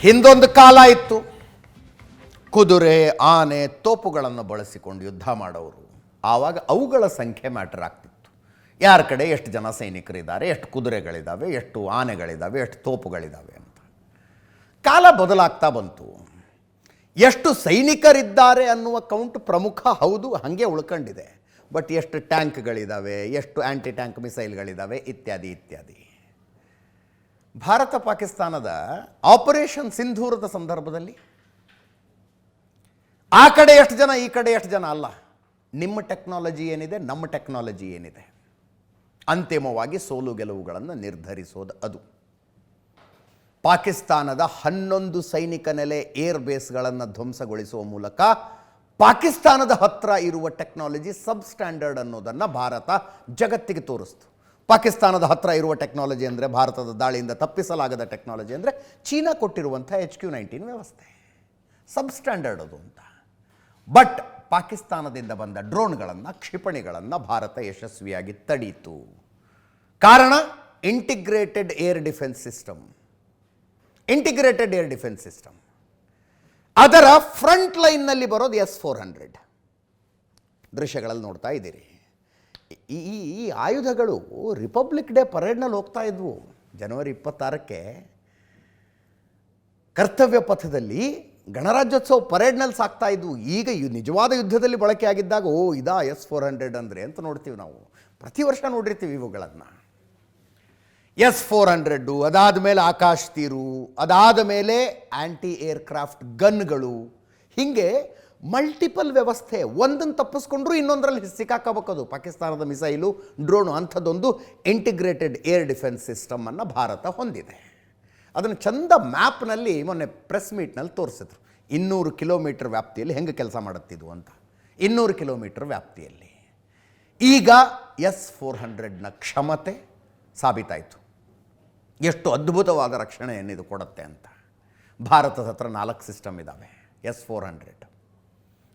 ಹಿಂದೊಂದು ಕಾಲ ಇತ್ತು, ಕುದುರೆ ಆನೆ ತೋಪುಗಳನ್ನು ಬಳಸಿಕೊಂಡು ಯುದ್ಧ ಮಾಡೋರು. ಆವಾಗ ಅವುಗಳ ಸಂಖ್ಯೆ ಮ್ಯಾಟರ್ ಆಗ್ತಿತ್ತು. ಯಾರ ಕಡೆ ಎಷ್ಟು ಜನ ಸೈನಿಕರಿದ್ದಾರೆ, ಎಷ್ಟು ಕುದುರೆಗಳಿದ್ದಾವೆ, ಎಷ್ಟು ಆನೆಗಳಿದ್ದಾವೆ, ಎಷ್ಟು ತೋಪುಗಳಿದ್ದಾವೆ ಅಂತ. ಕಾಲ ಬದಲಾಗ್ತಾ ಬಂತು. ಎಷ್ಟು ಸೈನಿಕರಿದ್ದಾರೆ ಅನ್ನುವ ಕೌಂಟ್ ಪ್ರಮುಖ, ಹೌದು, ಹಾಗೆ ಉಳ್ಕೊಂಡಿದೆ. ಬಟ್ ಎಷ್ಟು ಟ್ಯಾಂಕ್ಗಳಿದ್ದಾವೆ, ಎಷ್ಟು ಆ್ಯಂಟಿ ಟ್ಯಾಂಕ್ ಮಿಸೈಲ್ಗಳಿದ್ದಾವೆ, ಇತ್ಯಾದಿ ಇತ್ಯಾದಿ. ಭಾರತ ಪಾಕಿಸ್ತಾನದ ಆಪರೇಷನ್ ಸಿಂಧೂರದ ಸಂದರ್ಭದಲ್ಲಿ ಆ ಕಡೆ ಎಷ್ಟು ಜನ, ಈ ಕಡೆ ಎಷ್ಟು ಜನ ಅಲ್ಲ, ನಿಮ್ಮ ಟೆಕ್ನಾಲಜಿ ಏನಿದೆ, ನಮ್ಮ ಟೆಕ್ನಾಲಜಿ ಏನಿದೆ, ಅಂತಿಮವಾಗಿ ಸೋಲು ಗೆಲುವುಗಳನ್ನು ನಿರ್ಧರಿಸೋದು ಅದು. ಪಾಕಿಸ್ತಾನದ 11 ಸೈನಿಕ ನೆಲೆ ಏರ್ ಬೇಸ್ಗಳನ್ನು ಧ್ವಂಸಗೊಳಿಸುವ ಮೂಲಕ ಪಾಕಿಸ್ತಾನದ ಹತ್ರ ಇರುವ ಟೆಕ್ನಾಲಜಿ ಸಬ್ ಸ್ಟ್ಯಾಂಡರ್ಡ್ ಅನ್ನೋದನ್ನು ಭಾರತ ಜಗತ್ತಿಗೆ ತೋರಿಸ್ತು. ಪಾಕಿಸ್ತಾನದ ಹತ್ರ ಇರುವ ಟೆಕ್ನಾಲಜಿ ಅಂದರೆ, ಭಾರತದ ದಾಳಿಯಿಂದ ತಪ್ಪಿಸಲಾಗದ ಟೆಕ್ನಾಲಜಿ ಅಂದರೆ ಚೀನಾ ಕೊಟ್ಟಿರುವಂಥ HQ-19 ವ್ಯವಸ್ಥೆ, ಸಬ್ ಸ್ಟ್ಯಾಂಡರ್ಡ್ ಅದು ಅಂತ. ಬಟ್ ಪಾಕಿಸ್ತಾನದಿಂದ ಬಂದ ಡ್ರೋನ್ಗಳನ್ನು, ಕ್ಷಿಪಣಿಗಳನ್ನು ಭಾರತ ಯಶಸ್ವಿಯಾಗಿ ತಡೀತು. ಕಾರಣ integrated air defence system. Integrated air defence system ಅದರ ಫ್ರಂಟ್ ಲೈನ್ನಲ್ಲಿ ಬರೋದು S-400. ದೃಶ್ಯಗಳಲ್ಲಿ ನೋಡ್ತಾ ಇದ್ದೀರಿ. ಈ ಆಯುಧಗಳು ರಿಪಬ್ಲಿಕ್ ಡೇ ಪರೇಡ್ನಲ್ಲಿ ಹೋಗ್ತಾ ಇದ್ವು. ಜನವರಿ 26ಕ್ಕೆ ಕರ್ತವ್ಯ ಪಥದಲ್ಲಿ ಗಣರಾಜ್ಯೋತ್ಸವ ಪರೇಡ್ನಲ್ಲಿ ಸಾಕ್ತಾ ಇದ್ವು. ಈಗ ನಿಜವಾದ ಯುದ್ಧದಲ್ಲಿ ಬಳಕೆ ಆಗಿದ್ದಾಗ ಇದಾ S-400 ಅಂದರೆ ಅಂತ ನೋಡ್ತೀವಿ ನಾವು. ಪ್ರತಿ ವರ್ಷ ನೋಡಿರ್ತೀವಿ ಇವುಗಳನ್ನು. S-400, ಅದಾದ ಮೇಲೆ ಆಕಾಶ್ ತೀರು, ಅದಾದ ಮೇಲೆ ಆ್ಯಂಟಿ ಏರ್ಕ್ರಾಫ್ಟ್ ಗನ್ಗಳು, ಹೀಗೆ ಮಲ್ಟಿಪಲ್ ವ್ಯವಸ್ಥೆ. ಒಂದನ್ನು ತಪ್ಪಿಸ್ಕೊಂಡ್ರೂ ಇನ್ನೊಂದರಲ್ಲಿ ಸಿಕ್ಕಾಕಬೇಕದು. ಪಾಕಿಸ್ತಾನದ ಮಿಸೈಲು, ಡ್ರೋನು, ಅಂಥದ್ದೊಂದು ಇಂಟಿಗ್ರೇಟೆಡ್ ಏರ್ ಡಿಫೆನ್ಸ್ ಸಿಸ್ಟಮನ್ನು ಭಾರತ ಹೊಂದಿದೆ. ಅದನ್ನು ಚಂದ ಮ್ಯಾಪ್ನಲ್ಲಿ ಮೊನ್ನೆ ಪ್ರೆಸ್ ಮೀಟ್ನಲ್ಲಿ ತೋರಿಸಿದ್ರು. 200 ಕಿಲೋಮೀಟರ್ ವ್ಯಾಪ್ತಿಯಲ್ಲಿ ಹೆಂಗೆ ಕೆಲಸ ಮಾಡುತ್ತಿದ್ವು ಅಂತ. 200 ಕಿಲೋಮೀಟರ್ ವ್ಯಾಪ್ತಿಯಲ್ಲಿ ಈಗ S-400ನ ಕ್ಷಮತೆ ಸಾಬೀತಾಯಿತು. ಎಷ್ಟು ಅದ್ಭುತವಾದ ರಕ್ಷಣೆಯನ್ನಿದು ಕೊಡುತ್ತೆ ಅಂತ. ಭಾರತದ ಹತ್ರ 4 ಸಿಸ್ಟಮ್ ಇದ್ದಾವೆ S-400.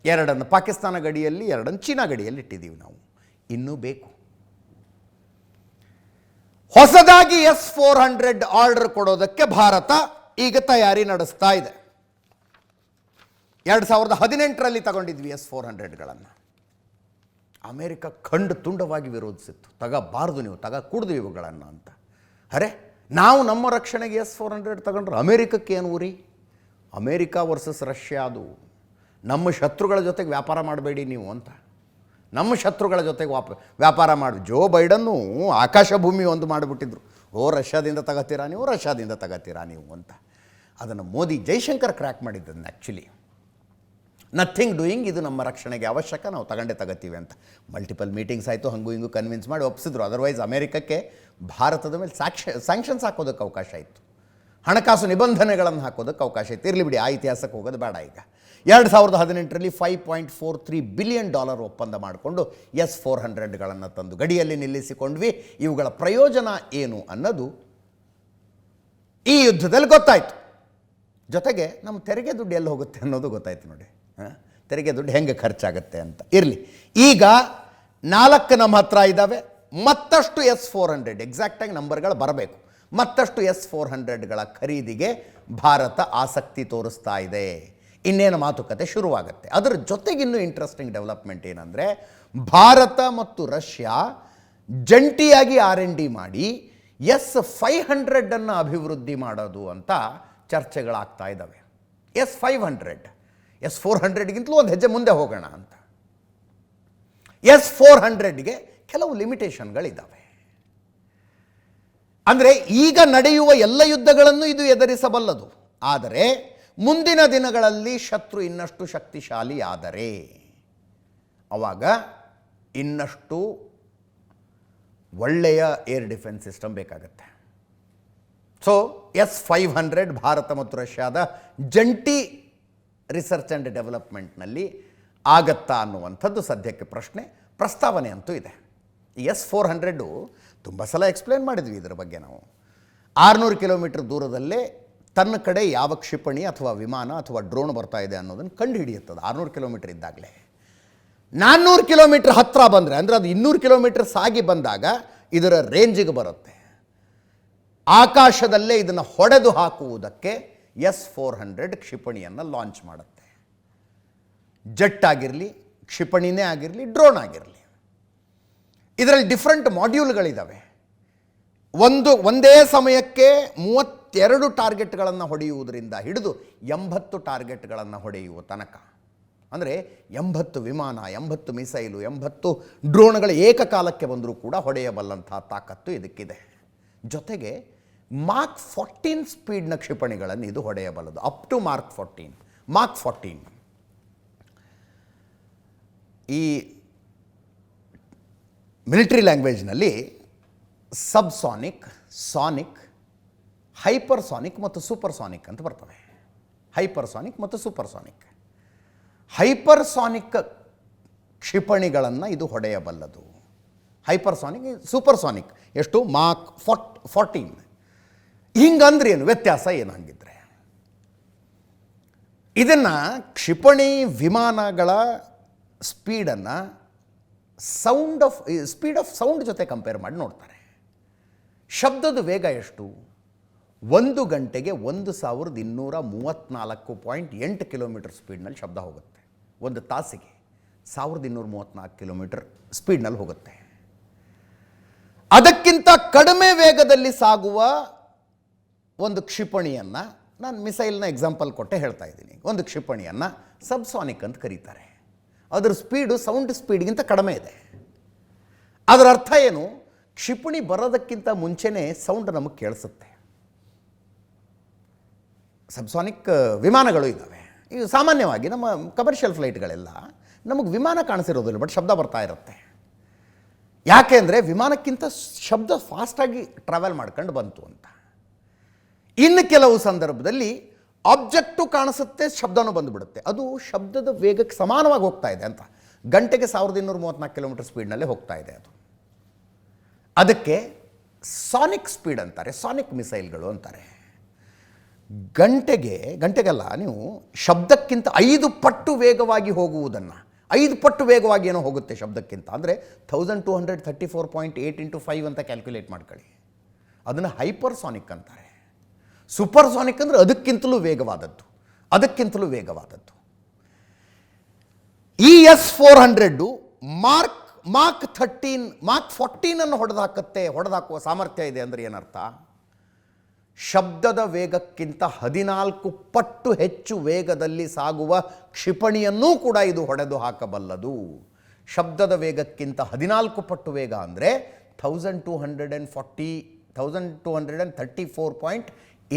2 ಪಾಕಿಸ್ತಾನ ಗಡಿಯಲ್ಲಿ, 2 ಚೀನಾ ಗಡಿಯಲ್ಲಿ ಇಟ್ಟಿದ್ದೀವಿ ನಾವು. ಇನ್ನೂ ಬೇಕು. ಹೊಸದಾಗಿ S-400 ಆರ್ಡರ್ ಕೊಡೋದಕ್ಕೆ ಭಾರತ ಈಗ ತಯಾರಿ ನಡೆಸ್ತಾ ಇದೆ. 2018ರಲ್ಲಿ ತಗೊಂಡಿದ್ವಿ S-400ಗಳನ್ನು. ಅಮೇರಿಕ ಖಂಡ ತುಂಡವಾಗಿ ವಿರೋಧಿಸಿತ್ತು. ತಗಬಾರ್ದು, ನೀವು ತಗಕೂಡ್ದು ಇವುಗಳನ್ನು ಅಂತ. ಅರೆ, ನಾವು ನಮ್ಮ ರಕ್ಷಣೆಗೆ S-400 ತಗೊಂಡ್ರೆ ಅಮೇರಿಕಕ್ಕೆ ಏನು ಊರಿ? ಅಮೇರಿಕಾ ವರ್ಸಸ್ ರಷ್ಯಾ, ಅದು ನಮ್ಮ ಶತ್ರುಗಳ ಜೊತೆಗೆ ವ್ಯಾಪಾರ ಮಾಡಬೇಡಿ ನೀವು ಅಂತ. ನಮ್ಮ ಶತ್ರುಗಳ ಜೊತೆಗೆ ವ್ಯಾಪಾರ ಮಾಡಿ ಜೋ ಬೈಡನ್ನು ಆಕಾಶ ಭೂಮಿ ಒಂದು ಮಾಡಿಬಿಟ್ಟಿದ್ರು. ರಷ್ಯಾದಿಂದ ತಗೋತೀರಾ ನೀವು, ರಷ್ಯಾದಿಂದ ತಗೋತೀರಾ ನೀವು ಅಂತ. ಅದನ್ನು ಮೋದಿ, ಜೈಶಂಕರ್ ಕ್ರ್ಯಾಕ್ ಮಾಡಿದ್ದನ್ನು ಆ್ಯಕ್ಚುಲಿ. ನಥಿಂಗ್ ಡೂಯಿಂಗ್, ಇದು ನಮ್ಮ ರಕ್ಷಣೆಗೆ ಅವಶ್ಯಕ, ನಾವು ತಗೋತೀವಿ ಅಂತ. ಮಲ್ಟಿಪಲ್ ಮೀಟಿಂಗ್ಸ್ ಆಯಿತು, ಹಂಗೂ ಹಿಂಗೂ ಕನ್ವಿನ್ಸ್ ಮಾಡಿ ಒಪ್ಪಿಸಿದ್ರು. ಅದರ್ವೈಸ್ ಅಮೇರಿಕಕ್ಕೆ ಭಾರತದ ಮೇಲೆ ಸ್ಯಾಂಕ್ಷನ್ಸ್ ಹಾಕೋದಕ್ಕೆ ಅವಕಾಶ ಇತ್ತು, ಹಣಕಾಸು ನಿಬಂಧನೆಗಳನ್ನು ಹಾಕೋದಕ್ಕೆ ಅವಕಾಶ ಇತ್ತು. ಇರಲಿ ಬಿಡಿ, ಆ ಇತಿಹಾಸಕ್ಕೆ ಹೋಗೋದು ಬೇಡ. ಈಗ 2018ರಲ್ಲಿ $5.43 ಬಿಲಿಯನ್ ಒಪ್ಪಂದ ಮಾಡಿಕೊಂಡು S-400ಗಳನ್ನು ತಂದು ಗಡಿಯಲ್ಲಿ ನಿಲ್ಲಿಸಿಕೊಂಡ್ವಿ. ಇವುಗಳ ಪ್ರಯೋಜನ ಏನು ಅನ್ನೋದು ಈ ಯುದ್ಧದಲ್ಲಿ ಗೊತ್ತಾಯಿತು. ಜೊತೆಗೆ ನಮ್ಮ ತೆರಿಗೆ ದುಡ್ಡು ಎಲ್ಲಿ ಹೋಗುತ್ತೆ ಅನ್ನೋದು ಗೊತ್ತಾಯ್ತು ನೋಡಿ. ತೆರಿಗೆ ದುಡ್ಡು ಹೆಂಗೆ ಖರ್ಚಾಗುತ್ತೆ ಅಂತ. ಇರಲಿ, ಈಗ 4 ನಮ್ಮ ಹತ್ರ ಇದ್ದಾವೆ. ಮತ್ತಷ್ಟು S-400, ಎಕ್ಸಾಕ್ಟಾಗಿ ನಂಬರ್ಗಳು ಬರಬೇಕು, ಮತ್ತಷ್ಟು S-400ಗಳ ಖರೀದಿಗೆ ಭಾರತ ಆಸಕ್ತಿ ತೋರಿಸ್ತಾ ಇದೆ. ಇನ್ನೇನು ಮಾತುಕತೆ ಶುರುವಾಗುತ್ತೆ. ಅದರ ಜೊತೆಗಿನ್ನೂ ಇಂಟ್ರೆಸ್ಟಿಂಗ್ ಡೆವಲಪ್ಮೆಂಟ್ ಏನಂದರೆ, ಭಾರತ ಮತ್ತು ರಷ್ಯಾ ಜಂಟಿಯಾಗಿ R&D ಮಾಡಿ S-500 ಅಭಿವೃದ್ಧಿ ಮಾಡೋದು ಅಂತ ಚರ್ಚೆಗಳಾಗ್ತಾ ಇದ್ದಾವೆ. S-500, S-400ಗಿಂತಲೂ ಒಂದು ಹೆಜ್ಜೆ ಮುಂದೆ ಹೋಗೋಣ ಅಂತ. S-400ಗೆ ಕೆಲವು ಲಿಮಿಟೇಷನ್ಗಳಿದ್ದಾವೆ. ಅಂದರೆ ಈಗ ನಡೆಯುವ ಎಲ್ಲ ಯುದ್ಧಗಳನ್ನು ಇದು ಎದುರಿಸಬಲ್ಲದು. ಆದರೆ ಮುಂದಿನ ದಿನಗಳಲ್ಲಿ ಶತ್ರು ಇನ್ನಷ್ಟು ಶಕ್ತಿಶಾಲಿ ಆದರೆ ಆವಾಗ ಇನ್ನಷ್ಟು ಒಳ್ಳೆಯ ಏರ್ ಡಿಫೆನ್ಸ್ ಸಿಸ್ಟಮ್ ಬೇಕಾಗತ್ತೆ. ಸೊ S-500 ಭಾರತ ಮತ್ತು ರಷ್ಯಾದ ಜಂಟಿ ರಿಸರ್ಚ್ ಆ್ಯಂಡ್ ಡೆವಲಪ್ಮೆಂಟ್ನಲ್ಲಿ ಆಗತ್ತಾ ಅನ್ನುವಂಥದ್ದು ಸದ್ಯಕ್ಕೆ ಪ್ರಸ್ತಾವನೆ ಅಂತೂ ಇದೆ. ಈ S-400 ತುಂಬ ಸಲ ಎಕ್ಸ್ಪ್ಲೇನ್ ಮಾಡಿದ್ವಿ ಇದರ ಬಗ್ಗೆ ನಾವು. 600 ಕಿಲೋಮೀಟರ್ ದೂರದಲ್ಲೇ ತನ್ನ ಕಡೆ ಯಾವ ಕ್ಷಿಪಣಿ ಅಥವಾ ವಿಮಾನ ಅಥವಾ ಡ್ರೋನ್ ಬರ್ತಾ ಇದೆ ಅನ್ನೋದನ್ನು ಕಂಡು ಹಿಡಿಯುತ್ತದೆ. 600 ಕಿಲೋಮೀಟರ್ ಇದ್ದಾಗಲೇ 400 ಕಿಲೋಮೀಟರ್ ಹತ್ತಿರ ಬಂದರೆ, ಅಂದರೆ ಅದು 200 ಕಿಲೋಮೀಟರ್ ಸಾಗಿ ಬಂದಾಗ ಇದರ ರೇಂಜಿಗೆ ಬರುತ್ತೆ. ಆಕಾಶದಲ್ಲೇ ಇದನ್ನು ಹೊಡೆದು ಹಾಕುವುದಕ್ಕೆ S-400 ಕ್ಷಿಪಣಿಯನ್ನು ಲಾಂಚ್ ಮಾಡುತ್ತೆ. ಜೆಟ್ ಆಗಿರಲಿ, ಕ್ಷಿಪಣಿನೇ ಆಗಿರಲಿ, ಡ್ರೋನ್ ಆಗಿರಲಿ. ಇದರಲ್ಲಿ ಡಿಫ್ರೆಂಟ್ ಮಾಡ್ಯೂಲ್ಗಳಿದ್ದಾವೆ. ಒಂದೇ ಸಮಯಕ್ಕೆ 32 ಟಾರ್ಗೆಟ್ಗಳನ್ನು ಹೊಡೆಯುವುದರಿಂದ ಹಿಡಿದು 80 ಟಾರ್ಗೆಟ್ಗಳನ್ನು ಹೊಡೆಯುವ ತನಕ, ಅಂದರೆ 80 ವಿಮಾನ, 80 ಮಿಸೈಲು, 80 ಡ್ರೋನ್ಗಳ ಏಕಕಾಲಕ್ಕೆ ಬಂದರೂ ಕೂಡ ಹೊಡೆಯಬಲ್ಲಂಥ ತಾಕತ್ತು ಇದಕ್ಕಿದೆ. ಜೊತೆಗೆ ಮಾರ್ಕ್ 14 ಸ್ಪೀಡ್ನ ಕ್ಷಿಪಣಿಗಳನ್ನು ಇದು ಹೊಡೆಯಬಲ್ಲದು. Up to mark 14. ಈ ಮಿಲಿಟರಿ ಲ್ಯಾಂಗ್ವೇಜ್ನಲ್ಲಿ ಸಬ್ಸಾನಿಕ್, ಸಾನಿಕ್, ಹೈಪರ್ಸಾನಿಕ್ ಮತ್ತು ಸೂಪರ್ಸಾನಿಕ್ ಅಂತ ಬರ್ತವೆ. ಹೈಪರ್ಸಾನಿಕ್ ಮತ್ತು ಸೂಪರ್ಸಾನಿಕ್. ಹೈಪರ್ಸಾನಿಕ್ ಕ್ಷಿಪಣಿಗಳನ್ನು ಇದು ಹೊಡೆಯಬಲ್ಲದು. ಹೈಪರ್ಸಾನಿಕ್, ಸೂಪರ್ಸಾನಿಕ್ ಎಷ್ಟು? ಮಾರ್ಕ್ 14. ಹಿಂಗಂದ್ರೆ ಏನು ವ್ಯತ್ಯಾಸ ಏನು? ಹಂಗಿದ್ರೆ ಇದನ್ನು ಕ್ಷಿಪಣಿ ವಿಮಾನಗಳ ಸ್ಪೀಡನ್ನು ಸ್ಪೀಡ್ ಆಫ್ ಸೌಂಡ್ ಜೊತೆ ಕಂಪೇರ್ ಮಾಡಿ ನೋಡ್ತಾರೆ. ಶಬ್ದದ ವೇಗ ಎಷ್ಟು? 1 ಗಂಟೆಗೆ 1234.8 ಕಿಲೋಮೀಟರ್ ಸ್ಪೀಡ್ನಲ್ಲಿ ಶಬ್ದ ಹೋಗುತ್ತೆ. 1 ತಾಸಿಗೆ 1234 ಕಿಲೋಮೀಟರ್ ಸ್ಪೀಡ್ನಲ್ಲಿ ಹೋಗುತ್ತೆ. ಅದಕ್ಕಿಂತ ಕಡಿಮೆ ವೇಗದಲ್ಲಿ ಸಾಗುವ ಒಂದು ಕ್ಷಿಪಣಿಯನ್ನು, ನಾನು ಮಿಸೈಲ್ನ ಎಕ್ಸಾಂಪಲ್ ಕೊಟ್ಟೆ ಹೇಳ್ತಾ ಇದ್ದೀನಿ, ಒಂದು ಕ್ಷಿಪಣಿಯನ್ನು ಸಬ್ಸಾನಿಕ್ ಅಂತ ಕರೀತಾರೆ. ಅದರ ಸ್ಪೀಡು ಸೌಂಡ್ ಸ್ಪೀಡ್ಗಿಂತ ಕಡಿಮೆ ಇದೆ. ಅದರ ಅರ್ಥ ಏನು? ಕ್ಷಿಪಣಿ ಬರೋದಕ್ಕಿಂತ ಮುಂಚೆನೇ ಸೌಂಡ್ ನಮಗೆ ಕೇಳಿಸುತ್ತೆ. ಸಬ್ಸಾನಿಕ್ ವಿಮಾನಗಳು ಇದ್ದಾವೆ. ಇದು ಸಾಮಾನ್ಯವಾಗಿ ನಮ್ಮ ಕಮರ್ಷಿಯಲ್ ಫ್ಲೈಟ್ಗಳೆಲ್ಲ ನಮಗೆ ವಿಮಾನ ಕಾಣಿಸಿರೋದಿಲ್ಲ, ಬಟ್ ಶಬ್ದ ಬರ್ತಾ ಇರುತ್ತೆ. ಯಾಕೆ ಅಂದರೆ ವಿಮಾನಕ್ಕಿಂತ ಶಬ್ದ ಫಾಸ್ಟಾಗಿ ಟ್ರಾವೆಲ್ ಮಾಡ್ಕೊಂಡು ಬಂತು ಅಂತ. ಇನ್ನು ಕೆಲವು ಸಂದರ್ಭದಲ್ಲಿ ಆಬ್ಜೆಕ್ಟು ಕಾಣಿಸುತ್ತೆ, ಶಬ್ದನೂ ಬಂದುಬಿಡುತ್ತೆ. ಅದು ಶಬ್ದದ ವೇಗಕ್ಕೆ ಸಮಾನವಾಗಿ ಹೋಗ್ತಾ ಇದೆ ಅಂತ. ಗಂಟೆಗೆ 1234 ಕಿಲೋಮೀಟರ್ ಸ್ಪೀಡ್ನಲ್ಲೇ ಹೋಗ್ತಾ ಇದೆ ಅದು. ಅದಕ್ಕೆ ಸಾನಿಕ್ ಸ್ಪೀಡ್ ಅಂತಾರೆ, ಸಾನಿಕ್ ಮಿಸೈಲ್ಗಳು ಅಂತಾರೆ. ಗಂಟೆಗಲ್ಲ, ನೀವು ಶಬ್ದಕ್ಕಿಂತ 5 ಪಟ್ಟು ವೇಗವಾಗಿ ಹೋಗುವುದನ್ನು, 5 ಪಟ್ಟು ವೇಗವಾಗಿ ಏನೋ ಹೋಗುತ್ತೆ ಶಬ್ದಕ್ಕಿಂತ, ಅಂದರೆ 1234.8 × 5 ಅಂತ ಕ್ಯಾಲ್ಕುಲೇಟ್ ಮಾಡ್ಕೊಳ್ಳಿ. ಅದನ್ನು ಹೈಪರ್ಸಾನಿಕ್ ಅಂತಾರೆ. ಸೂಪರ್ಸಾನಿಕ್ ಅಂದರೆ ಅದಕ್ಕಿಂತಲೂ ವೇಗವಾದದ್ದು. ಈ S-400 ಮಾರ್ಕ್ 14 ಅನ್ನು ಹೊಡೆದಾಕುವ ಸಾಮರ್ಥ್ಯ ಇದೆ. ಅಂದರೆ ಏನರ್ಥ? ಶಬ್ದದ ವೇಗಕ್ಕಿಂತ 14 ಪಟ್ಟು ಹೆಚ್ಚು ವೇಗದಲ್ಲಿ ಸಾಗುವ ಕ್ಷಿಪಣಿಯನ್ನೂ ಕೂಡ ಇದು ಹೊಡೆದು ಹಾಕಬಲ್ಲದು. ಶಬ್ದದ ವೇಗಕ್ಕಿಂತ 14 ಪಟ್ಟು ವೇಗ ಅಂದರೆ 1234.8 ×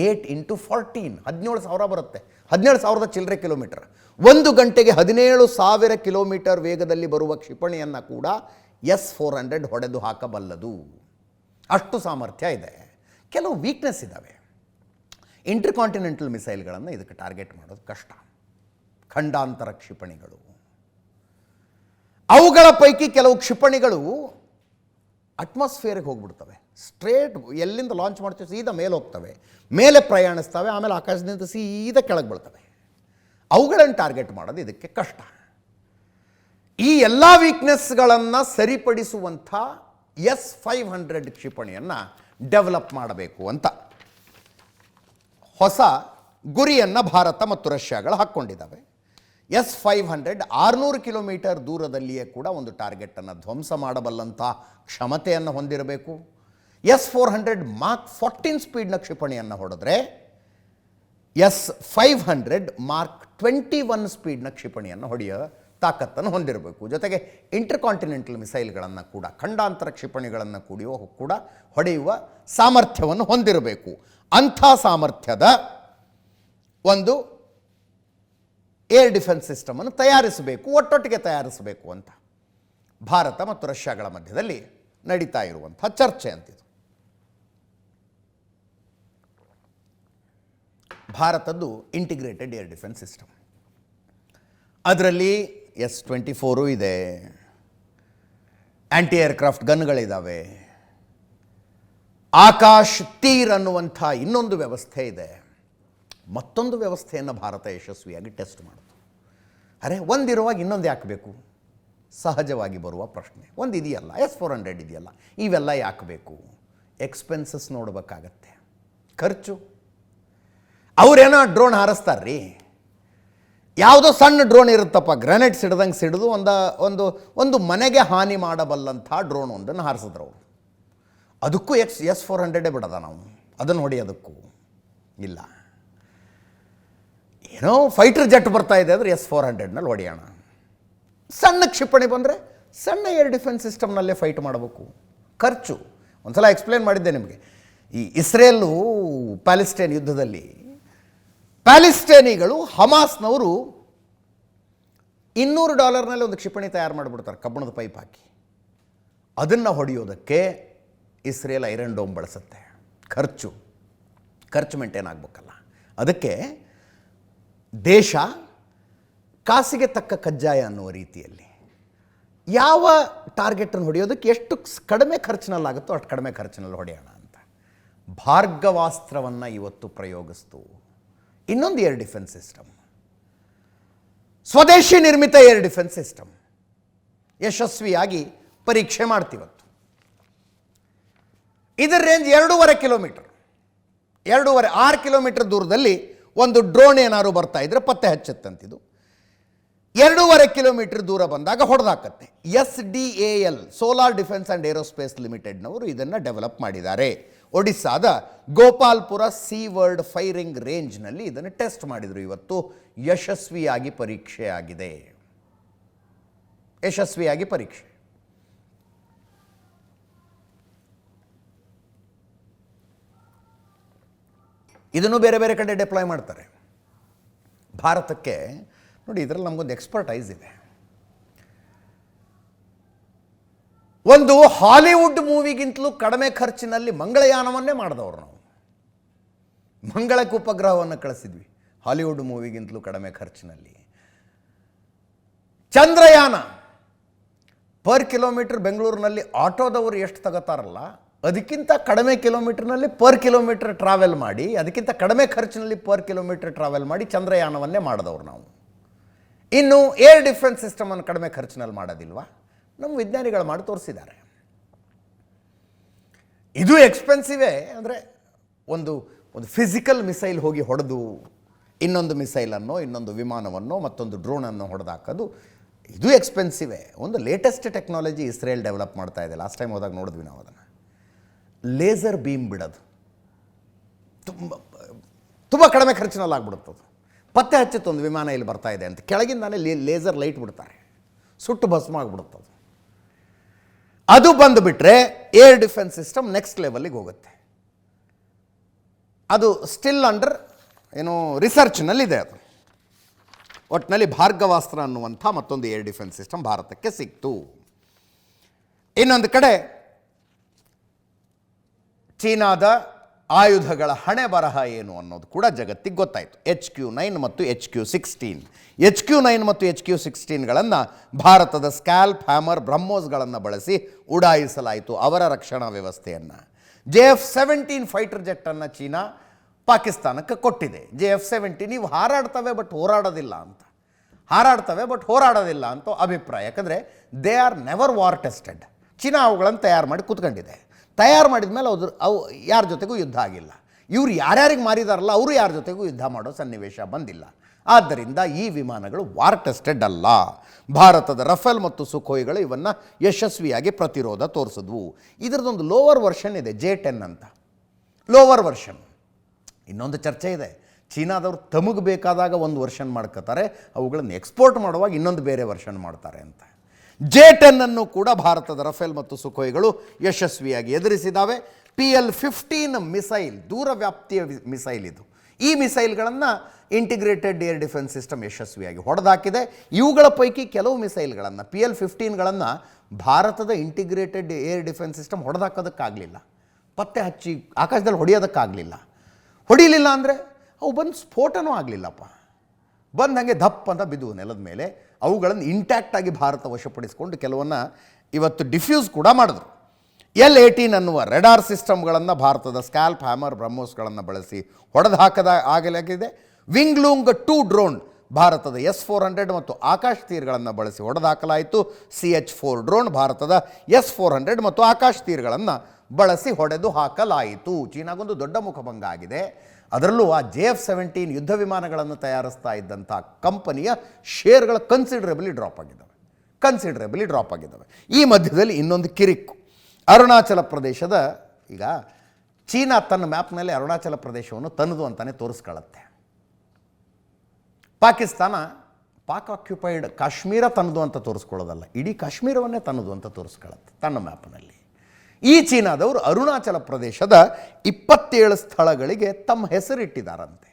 14, 17,000 ಬರುತ್ತೆ. 17,000 ಚಿಲ್ಲರೆ ಕಿಲೋಮೀಟರ್. 1 ಗಂಟೆಗೆ 17,000 ಕಿಲೋಮೀಟರ್ ವೇಗದಲ್ಲಿ ಬರುವ ಕ್ಷಿಪಣಿಯನ್ನು ಕೂಡ S-400 ಹೊಡೆದು ಹಾಕಬಲ್ಲದು. ಅಷ್ಟು ಸಾಮರ್ಥ್ಯ ಇದೆ. ಕೆಲವು ವೀಕ್ನೆಸ್ ಇದ್ದಾವೆ. ಇಂಟರ್ಕಾಂಟಿನೆಂಟಲ್ ಮಿಸೈಲ್ಗಳನ್ನು ಇದಕ್ಕೆ ಟಾರ್ಗೆಟ್ ಮಾಡೋದು ಕಷ್ಟ. ಖಂಡಾಂತರ ಕ್ಷಿಪಣಿಗಳು, ಅವುಗಳ ಪೈಕಿ ಕೆಲವು ಕ್ಷಿಪಣಿಗಳು ಅಟ್ಮಾಸ್ಫಿಯರ್ಗೆ ಹೋಗ್ಬಿಡ್ತವೆ. ಸ್ಟ್ರೇಟ್ ಎಲ್ಲಿಂದ ಲಾಂಚ್ ಮಾಡ್ತೀವಿ ಸೀದಾ ಮೇಲೆ ಹೋಗ್ತವೆ, ಮೇಲೆ ಪ್ರಯಾಣಿಸ್ತವೆ, ಆಮೇಲೆ ಆಕಾಶದಿಂದ ಸೀದಾ ಕೆಳಗೆ ಬೀಳ್ತವೆ. ಅವುಗಳನ್ನು ಟಾರ್ಗೆಟ್ ಮಾಡೋದು ಇದಕ್ಕೆ ಕಷ್ಟ. ಈ ಎಲ್ಲ ವೀಕ್ನೆಸ್ಗಳನ್ನು ಸರಿಪಡಿಸುವಂಥ S-500 ಕ್ಷಿಪಣಿಯನ್ನು ಡೆವಲಪ್ ಮಾಡಬೇಕು ಅಂತ ಹೊಸ ಗುರಿಯನ್ನು ಭಾರತ ಮತ್ತು ರಷ್ಯಾಗಳು ಹಾಕ್ಕೊಂಡಿದ್ದಾವೆ. S-500 600 ಕಿಲೋಮೀಟರ್ ದೂರದಲ್ಲಿಯೇ ಕೂಡ ಒಂದು ಟಾರ್ಗೆಟನ್ನು ಧ್ವಂಸ ಮಾಡಬಲ್ಲಂಥ ಕ್ಷಮತೆಯನ್ನು ಹೊಂದಿರಬೇಕು. S-400 ಮಾರ್ಕ್ 14 ಸ್ಪೀಡ್ನ ಕ್ಷಿಪಣಿಯನ್ನು ಹೊಡೆದ್ರೆ S-500 ಮಾರ್ಕ್ 21 ಸ್ಪೀಡ್ನ ಕ್ಷಿಪಣಿಯನ್ನು ಹೊಡೆಯೋ ತಾಕತ್ತನ್ನು ಹೊಂದಿರಬೇಕು. ಜೊತೆಗೆ ಇಂಟರ್ಕಾಂಟಿನೆಂಟಲ್ ಮಿಸೈಲ್ಗಳನ್ನು ಕೂಡ, ಖಂಡಾಂತರ ಕ್ಷಿಪಣಿಗಳನ್ನು ಕೂಡ ಹೊಡೆಯುವ ಸಾಮರ್ಥ್ಯವನ್ನು ಹೊಂದಿರಬೇಕು. ಅಂಥ ಸಾಮರ್ಥ್ಯದ ಒಂದು ಏರ್ ಡಿಫೆನ್ಸ್ ಸಿಸ್ಟಮನ್ನು ತಯಾರಿಸಬೇಕು, ಒಟ್ಟೊಟ್ಟಿಗೆ ತಯಾರಿಸಬೇಕು ಅಂತ ಭಾರತ ಮತ್ತು ರಷ್ಯಾಗಳ ಮಧ್ಯದಲ್ಲಿ ನಡೀತಾ ಇರುವಂಥ ಚರ್ಚೆ ಅಂತಿದು. ಭಾರತದ್ದು ಇಂಟಿಗ್ರೇಟೆಡ್ ಏರ್ ಡಿಫೆನ್ಸ್ ಸಿಸ್ಟಮ್. ಅದರಲ್ಲಿ S-24 ಇದೆ, ಆ್ಯಂಟಿ ಏರ್ಕ್ರಾಫ್ಟ್ ಗನ್ಗಳಿದ್ದಾವೆ, ಆಕಾಶ್ ತೀರ್ ಅನ್ನುವಂಥ ಇನ್ನೊಂದು ವ್ಯವಸ್ಥೆ ಇದೆ. ಮತ್ತೊಂದು ವ್ಯವಸ್ಥೆಯನ್ನು ಭಾರತ ಯಶಸ್ವಿಯಾಗಿ ಟೆಸ್ಟ್ ಮಾಡಿತು. ಅರೆ, ಒಂದಿರುವಾಗ ಇನ್ನೊಂದು ಯಾಕೆ ಬೇಕು? ಸಹಜವಾಗಿ ಬರುವ ಪ್ರಶ್ನೆ. ಒಂದು ಇದೆಯಲ್ಲ, S-400 ಇದೆಯಲ್ಲ, ಇವೆಲ್ಲ ಯಾಕೆ ಬೇಕು? ಎಕ್ಸ್ಪೆನ್ಸಸ್ ನೋಡಬೇಕಾಗತ್ತೆ, ಖರ್ಚು. ಅವರೇನೋ ಡ್ರೋನ್ ಹಾರಿಸ್ತಾರ್ರಿ. ಯಾವುದೋ ಸಣ್ಣ ಡ್ರೋನ್ ಇರುತ್ತಪ್ಪ, ಗ್ರೆನೇಡ್ ಸಿಡ್ದಂಗೆ ಸಿಡಿದು ಒಂದು ಮನೆಗೆ ಹಾನಿ ಮಾಡಬಲ್ಲಂಥ ಡ್ರೋನ್ ಒಂದನ್ನು ಹಾರಿಸಿದ್ರು ಅವರು. ಅದಕ್ಕೂ S-400 ಬಿಡೋದ ನಾವು ಅದನ್ನು ಹೊಡೆಯೋದಕ್ಕೂ ಇಲ್ಲ. ಏನೋ ಫೈಟರ್ ಜೆಟ್ ಬರ್ತಾ ಇದೆ ಅಂದರೆ S-400ನಲ್ಲಿ ಹೊಡೆಯೋಣ. ಸಣ್ಣ ಕ್ಷಿಪಣಿ ಬಂದರೆ ಸಣ್ಣ ಏರ್ ಡಿಫೆನ್ಸ್ ಸಿಸ್ಟಮ್ನಲ್ಲೇ ಫೈಟ್ ಮಾಡಬೇಕು. ಖರ್ಚು ಒಂದು ಸಲ ಎಕ್ಸ್ಪ್ಲೇನ್ ಮಾಡಿದ್ದೆ ನಿಮಗೆ. ಈ ಇಸ್ರೇಲು ಪ್ಯಾಲೆಸ್ಟೈನ್ ಯುದ್ಧದಲ್ಲಿ ಪ್ಯಾಲೆಸ್ಟೈನಿಗಳು ಹಮಾಸ್ನವರು $200 ಒಂದು ಕ್ಷಿಪಣಿ ತಯಾರು ಮಾಡಿಬಿಡ್ತಾರೆ, ಕಬ್ಬಣದ ಪೈಪ್ ಹಾಕಿ. ಅದನ್ನು ಹೊಡೆಯೋದಕ್ಕೆ ಇಸ್ರೇಲ್ ಐರನ್ ಡೋಮ್ ಬಳಸುತ್ತೆ. ಖರ್ಚು ಮೇಂಟೈನ್ ಆಗಬೇಕಲ್ಲ. ಅದಕ್ಕೆ ದೇಶ ಕಾಸಿಗೆ ತಕ್ಕ ಕಜ್ಜಾಯ ಅನ್ನುವ ರೀತಿಯಲ್ಲಿ ಯಾವ ಟಾರ್ಗೆಟನ್ನು ಹೊಡೆಯೋದಕ್ಕೆ ಎಷ್ಟು ಕಡಿಮೆ ಖರ್ಚಿನಲ್ಲಾಗುತ್ತೋ ಅಷ್ಟು ಕಡಿಮೆ ಖರ್ಚಿನಲ್ಲಿ ಹೊಡೆಯೋಣ ಅಂತ ಭಾರ್ಗವಾಸ್ತ್ರವನ್ನು ಇವತ್ತು ಪ್ರಯೋಗಿಸ್ತು. ಇನ್ನೊಂದು ಏರ್ ಡಿಫೆನ್ಸ್ ಸಿಸ್ಟಮ್, ಸ್ವದೇಶಿ ನಿರ್ಮಿತ ಏರ್ ಡಿಫೆನ್ಸ್ ಸಿಸ್ಟಮ್ ಯಶಸ್ವಿಯಾಗಿ ಪರೀಕ್ಷೆ ಮಾಡ್ತೀವತ್ತು. ಇದರ ರೇಂಜ್ 2.5 ಕಿಲೋಮೀಟರ್, 6 ಕಿಲೋಮೀಟರ್ ದೂರದಲ್ಲಿ ಒಂದು ಡ್ರೋನ್ ಏನಾದ್ರು ಬರ್ತಾ ಇದ್ರೆ ಪತ್ತೆ ಹಚ್ಚುತ್ತಂತಿದು. 2.5 ಕಿಲೋಮೀಟರ್ ದೂರ ಬಂದಾಗ ಹೊಡೆದಾಕತ್ತೆ. SDAL solar defence and aerospace ಲಿಮಿಟೆಡ್ನವರು ಇದನ್ನು ಡೆವಲಪ್ ಮಾಡಿದ್ದಾರೆ. ಒಡಿಸ್ಸಾದ ಗೋಪಾಲ್ಪುರ ಸೀವರ್ಡ್ ಫೈರಿಂಗ್ ರೇಂಜ್ನಲ್ಲಿ ಇದನ್ನು ಟೆಸ್ಟ್ ಮಾಡಿದರು. ಇವತ್ತು ಯಶಸ್ವಿಯಾಗಿ ಪರೀಕ್ಷೆ ಆಗಿದೆ. ಇದನ್ನು ಬೇರೆ ಬೇರೆ ಕಡೆ ಡಿಪ್ಲಾಯ್ ಮಾಡ್ತಾರೆ. ಭಾರತಕ್ಕೆ ನೋಡಿ, ಇದರಲ್ಲಿ ನಮಗೊಂದು ಎಕ್ಸ್ಪರ್ಟೈಸ್ ಇದೆ. ಒಂದು ಹಾಲಿವುಡ್ ಮೂವಿಗಿಂತಲೂ ಕಡಿಮೆ ಖರ್ಚಿನಲ್ಲಿ ಮಂಗಳಯಾನವನ್ನೇ ಮಾಡಿದವರು ನಾವು. ಮಂಗಳಕ್ಕೆ ಉಪಗ್ರಹವನ್ನು ಕಳಿಸಿದ್ವಿ ಹಾಲಿವುಡ್ ಮೂವಿಗಿಂತಲೂ ಕಡಿಮೆ ಖರ್ಚಿನಲ್ಲಿ. ಚಂದ್ರಯಾನ ಪರ್ ಕಿಲೋಮೀಟರ್ ಬೆಂಗಳೂರಿನಲ್ಲಿ ಆಟೋದವರು ಎಷ್ಟು ತಗೋತಾರಲ್ಲ ಅದಕ್ಕಿಂತ ಕಡಿಮೆ ಕಿಲೋಮೀಟರ್ನಲ್ಲಿ ಪರ್ ಕಿಲೋಮೀಟರ್ ಟ್ರಾವೆಲ್ ಮಾಡಿ, ಅದಕ್ಕಿಂತ ಕಡಿಮೆ ಖರ್ಚಿನಲ್ಲಿ ಪರ್ ಕಿಲೋಮೀಟರ್ ಟ್ರಾವೆಲ್ ಮಾಡಿ ಚಂದ್ರಯಾನವನ್ನೇ ಮಾಡಿದವರು ನಾವು. ಇನ್ನು ಏರ್ ಡಿಫೆನ್ಸ್ ಸಿಸ್ಟಮನ್ನು ಕಡಿಮೆ ಖರ್ಚಿನಲ್ಲಿ ಮಾಡೋದಿಲ್ವಾ? ನಮ್ಮ ವಿಜ್ಞಾನಿಗಳು ಮಾಡಿ ತೋರಿಸಿದ್ದಾರೆ. ಇದು ಎಕ್ಸ್ಪೆನ್ಸಿವೇ. ಅಂದರೆ ಒಂದು ಫಿಸಿಕಲ್ ಮಿಸೈಲ್ ಹೋಗಿ ಹೊಡೆದು ಇನ್ನೊಂದು ಮಿಸೈಲನ್ನು, ಇನ್ನೊಂದು ವಿಮಾನವನ್ನು, ಮತ್ತೊಂದು ಡ್ರೋನನ್ನು ಹೊಡೆದಾಕೋದು ಇದು ಎಕ್ಸ್ಪೆನ್ಸಿವೇ. ಒಂದು ಲೇಟೆಸ್ಟ್ ಟೆಕ್ನಾಲಜಿ ಇಸ್ರೇಲ್ ಡೆವಲಪ್ ಮಾಡ್ತಾ ಇದೆ. ಲಾಸ್ಟ್ ಟೈಮ್ ಹೋದಾಗ ನೋಡಿದ್ವಿ ನಾವು ಅದನ್ನು. ಲೇಸರ್ ಬೀಮ್ ಬಿಡೋದು ತುಂಬ ಕಡಿಮೆ ಖರ್ಚಿನಲ್ಲಿ ಆಗ್ಬಿಡುತ್ತದು. ಪತ್ತೆ ಹಚ್ಚುತ್ತೆ ಒಂದು ವಿಮಾನ ಇಲ್ಲಿ ಬರ್ತಾ ಇದೆ ಅಂತ, ಕೆಳಗಿಂದಾನೆ ಲೇಸರ್ ಲೈಟ್ ಬಿಡ್ತಾರೆ, ಸುಟ್ಟು ಭಸ್ಮ ಆಗಿಬಿಡುತ್ತದು. ಅದು ಬಂದುಬಿಟ್ರೆ ಏರ್ ಡಿಫೆನ್ಸ್ ಸಿಸ್ಟಮ್ ನೆಕ್ಸ್ಟ್ ಲೆವೆಲ್ಲಿಗೆ ಹೋಗುತ್ತೆ. ಅದು ಸ್ಟಿಲ್ ಅಂಡರ್ ರಿಸರ್ಚ್ನಲ್ಲಿದೆ. ಅದು ಒಟ್ಟಿನಲ್ಲಿ ಭಾರ್ಗವಾಸ್ತ್ರ ಅನ್ನುವಂಥ ಮತ್ತೊಂದು ಏರ್ ಡಿಫೆನ್ಸ್ ಸಿಸ್ಟಮ್ ಭಾರತಕ್ಕೆ ಸಿಕ್ತು. ಇನ್ನೊಂದು ಕಡೆ ಚೀನಾದ ಆಯುಧಗಳ ಹಣೆ ಬರಹ ಏನು ಅನ್ನೋದು ಕೂಡ ಜಗತ್ತಿಗೆ ಗೊತ್ತಾಯಿತು. HQ-9 ಮತ್ತು HQ-16. HQ-9 ಮತ್ತು HQ-16ಗಳನ್ನು ಭಾರತದ ಸ್ಕ್ಯಾಲ್ಪ್, ಹ್ಯಾಮರ್, ಬ್ರಹ್ಮೋಸ್ಗಳನ್ನು ಬಳಸಿ ಉಡಾಯಿಸಲಾಯಿತು ಅವರ ರಕ್ಷಣಾ ವ್ಯವಸ್ಥೆಯನ್ನು. JF-17 ಫೈಟರ್ ಜೆಟ್ಟನ್ನು ಚೀನಾ ಪಾಕಿಸ್ತಾನಕ್ಕೆ ಕೊಟ್ಟಿದೆ. JF-17 ಇವು ಹಾರಾಡ್ತವೆ ಬಟ್ ಹೋರಾಡೋದಿಲ್ಲ ಅಂತ ಅಭಿಪ್ರಾಯ. ಯಾಕಂದರೆ they are never war tested. China ಅವುಗಳನ್ನು ತಯಾರು ಮಾಡಿ ಕೂತ್ಕೊಂಡಿದೆ. ತಯಾರು ಮಾಡಿದ ಮೇಲೆ ಅವು ಯಾರ ಜೊತೆಗೂ ಯುದ್ಧ ಆಗಿಲ್ಲ. ಇವರು ಯಾರ್ಯಾರಿಗೆ ಮಾರಿದಾರಲ್ಲ ಅವರು ಯಾರ ಜೊತೆಗೂ ಯುದ್ಧ ಮಾಡೋ ಸನ್ನಿವೇಶ ಬಂದಿಲ್ಲ. ಆದ್ದರಿಂದ ಈ ವಿಮಾನಗಳು ವಾರ್ ಟೆಸ್ಟೆಡ್ ಅಲ್ಲ. ಭಾರತದ ರಫೇಲ್ ಮತ್ತು ಸುಖೋಯಿಗಳು ಇವನ್ನು ಯಶಸ್ವಿಯಾಗಿ ಪ್ರತಿರೋಧ ತೋರಿಸಿದ್ವು. ಇದರದೊಂದು ಲೋವರ್ ವರ್ಷನ್ ಇದೆ, J-10 ಅಂತ ಲೋವರ್ ವರ್ಷನ್. ಇನ್ನೊಂದು ಚರ್ಚೆ ಇದೆ, ಚೀನಾದವರು ತಮಗೆ ಬೇಕಾದಾಗ ಒಂದು ವರ್ಷನ್ ಮಾಡ್ಕೋತಾರೆ, ಅವುಗಳನ್ನು ಎಕ್ಸ್ಪೋರ್ಟ್ ಮಾಡುವಾಗ ಇನ್ನೊಂದು ಬೇರೆ ವರ್ಷನ್ ಮಾಡ್ತಾರೆ ಅಂತ. J-10 ಅನ್ನು ಕೂಡ ಭಾರತದ ರಫೇಲ್ ಮತ್ತು ಸುಖೋಯಿಗಳು ಯಶಸ್ವಿಯಾಗಿ ಎದುರಿಸಿದ್ದಾವೆ. PL-15 ಮಿಸೈಲ್, ದೂರವ್ಯಾಪ್ತಿಯ ಮಿಸೈಲ್ ಇದು. ಈ ಮಿಸೈಲ್ಗಳನ್ನು ಇಂಟಿಗ್ರೇಟೆಡ್ ಏರ್ ಡಿಫೆನ್ಸ್ ಸಿಸ್ಟಮ್ ಯಶಸ್ವಿಯಾಗಿ ಹೊಡೆದಾಕಿದೆ. ಇವುಗಳ ಪೈಕಿ ಕೆಲವು ಮಿಸೈಲ್ಗಳನ್ನು PL-15ಗಳನ್ನು ಭಾರತದ ಇಂಟಿಗ್ರೇಟೆಡ್ ಏರ್ ಡಿಫೆನ್ಸ್ ಸಿಸ್ಟಮ್ ಹೊಡೆದಾಕೋದಕ್ಕಾಗಲಿಲ್ಲ, ಪತ್ತೆ ಹಚ್ಚಿ ಆಕಾಶದಲ್ಲಿ ಹೊಡಿಲಿಲ್ಲ ಅಂದರೆ ಅವು ಬಂದು ಸ್ಫೋಟನೂ ಆಗಲಿಲ್ಲಪ್ಪ. ಬಂದು ಹಾಗೆ ದಪ್ಪ ಅಂತ ಬಿದ್ದು ನೆಲದ ಮೇಲೆ. ಅವುಗಳನ್ನು ಇಂಟ್ಯಾಕ್ಟಾಗಿ ಭಾರತ ವಶಪಡಿಸಿಕೊಂಡು ಕೆಲವನ್ನು ಇವತ್ತು ಡಿಫ್ಯೂಸ್ ಕೂಡ ಮಾಡಿದ್ರು. L-18 ಅನ್ನುವ ರೆಡಾರ್ ಸಿಸ್ಟಮ್ಗಳನ್ನು ಭಾರತದ ಸ್ಕ್ಯಾಲ್ಪ್, ಹ್ಯಾಮರ್, ಬ್ರಹ್ಮೋಸ್ಗಳನ್ನು ಬಳಸಿ ಆಗಲಾಗಿದೆ. ವಿಂಗ್ಲೂಂಗ್ 2 ಡ್ರೋನ್ ಭಾರತದ S-400 ಮತ್ತು ಆಕಾಶ್ ತೀರ್ಗಳನ್ನು ಬಳಸಿ ಹೊಡೆದಾಕಲಾಯಿತು. CH-4 ಡ್ರೋನ್ ಭಾರತದ S-400 ಮತ್ತು ಆಕಾಶ್ ತೀರ್ಗಳನ್ನು ಬಳಸಿ ಹೊಡೆದು ಹಾಕಲಾಯಿತು. ಚೀನಾಗೊಂದು ದೊಡ್ಡ ಮುಖಭಂಗ ಆಗಿದೆ. ಅದರಲ್ಲೂ ಆ JF-17 ಯುದ್ಧ ವಿಮಾನಗಳನ್ನು ತಯಾರಿಸ್ತಾ ಇದ್ದಂಥ ಕಂಪನಿಯ ಶೇರ್ಗಳ ಕನ್ಸಿಡರೇಬಲಿ ಡ್ರಾಪ್ ಆಗಿದ್ದಾವೆ. ಈ ಮಧ್ಯದಲ್ಲಿ ಇನ್ನೊಂದು ಕಿರಿಕ್ಕು. ಅರುಣಾಚಲ ಪ್ರದೇಶದ, ಈಗ ಚೀನಾ ತನ್ನ ಮ್ಯಾಪ್ನಲ್ಲಿ ಅರುಣಾಚಲ ಪ್ರದೇಶವನ್ನು ತನ್ನದು ಅಂತಲೇ ತೋರಿಸ್ಕೊಳ್ಳುತ್ತೆ. ಪಾಕಿಸ್ತಾನ ಪಾಕ್ ಆಕ್ಯುಪೈಡ್ ಕಾಶ್ಮೀರ ತನ್ನದು ಅಂತ ತೋರಿಸ್ಕೊಳ್ಳೋದಲ್ಲ, ಇಡೀ ಕಾಶ್ಮೀರವನ್ನೇ ತನ್ನದು ಅಂತ ತೋರಿಸ್ಕೊಳ್ಳುತ್ತೆ ತನ್ನ ಮ್ಯಾಪ್ನಲ್ಲಿ. ಈ ಚೀನಾದವರು ಅರುಣಾಚಲ ಪ್ರದೇಶದ 27 ಸ್ಥಳಗಳಿಗೆ ತಮ್ಮ ಹೆಸರಿಟ್ಟಿದ್ದಾರಂತೆ.